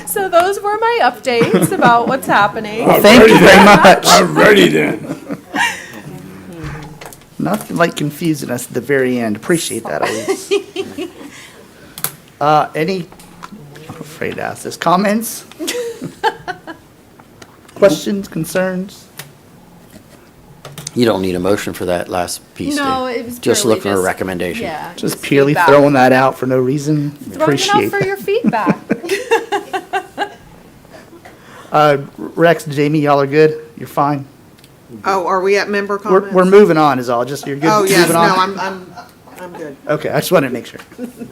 so those were my updates about what's happening. Thank you very much. I'm ready then. Nothing like confusing us at the very end. Appreciate that, Elise. I'm afraid to ask this. Comments? Questions, concerns? You don't need a motion for that last piece, do you? No, it was Just purely look for a recommendation. Yeah, Just purely feedback. throwing that out for no reason? Throwing it out Appreciate for that. your feedback. Rex, Jamie, y'all are good? You're fine? Oh, are we at member comments? We're moving on is all, just, you're good Oh, yes, moving no, on? I'm good. Okay, I just wanted to make sure.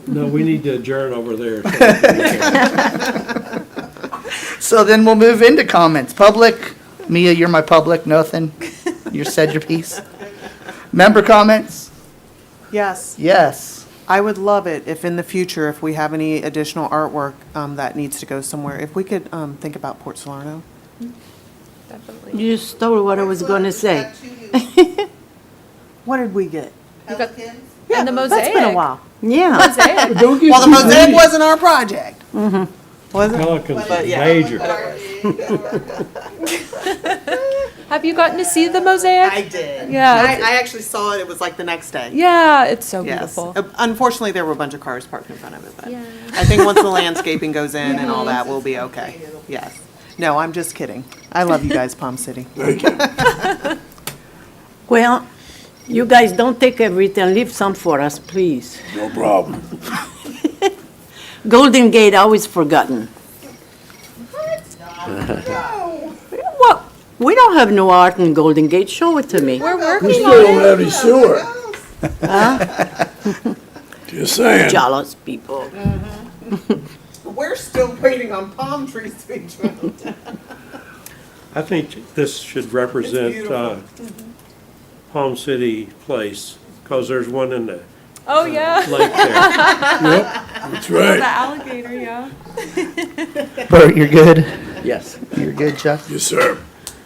No, we need to adjourn over there. So then we'll move into comments. Public, Mia, you're my public, nothing. You said your piece. Member comments? Yes. Yes. I would love it if in the future, if we have any additional artwork that needs to go somewhere, if we could think about Port Salerno. Definitely. You just stole what I was going to say. What did we get? Pelicans? And the mosaic. That's been a while. Yeah. Mosaic. Don't get Well, the too mosaic greedy. wasn't our project. Was it? Pelicans But is yeah. major. Have you gotten to see the mosaic? I did. Yeah. I actually saw it. It was like the next day. Yeah, it's so Yes. beautiful. Unfortunately, there were a bunch of cars parked in front of it, but Yeah. I think once the landscaping goes in and all that, we'll be okay. Yes. No, I'm just kidding. I love you guys, Palm City. Thank you. Well, you guys don't take everything, leave some for us, please. No problem. Golden Gate, always forgotten. What? We don't have no art in Golden Gate, show it to me. We're We working still on don't it. have any sewer. Just saying. Jealous people. We're still waiting on palm trees to be trimmed. I think this should represent Palm City Place, because there's one in the Oh, yeah. lake there. That's The right. alligator, yeah. Bert, you're good? Yes. You're good, Chuck? Yes, sir.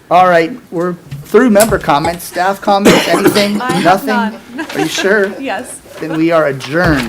All right, we're through member comments, staff comments, anything? I have Nothing? none. Are you sure? Yes. Then we are adjourned.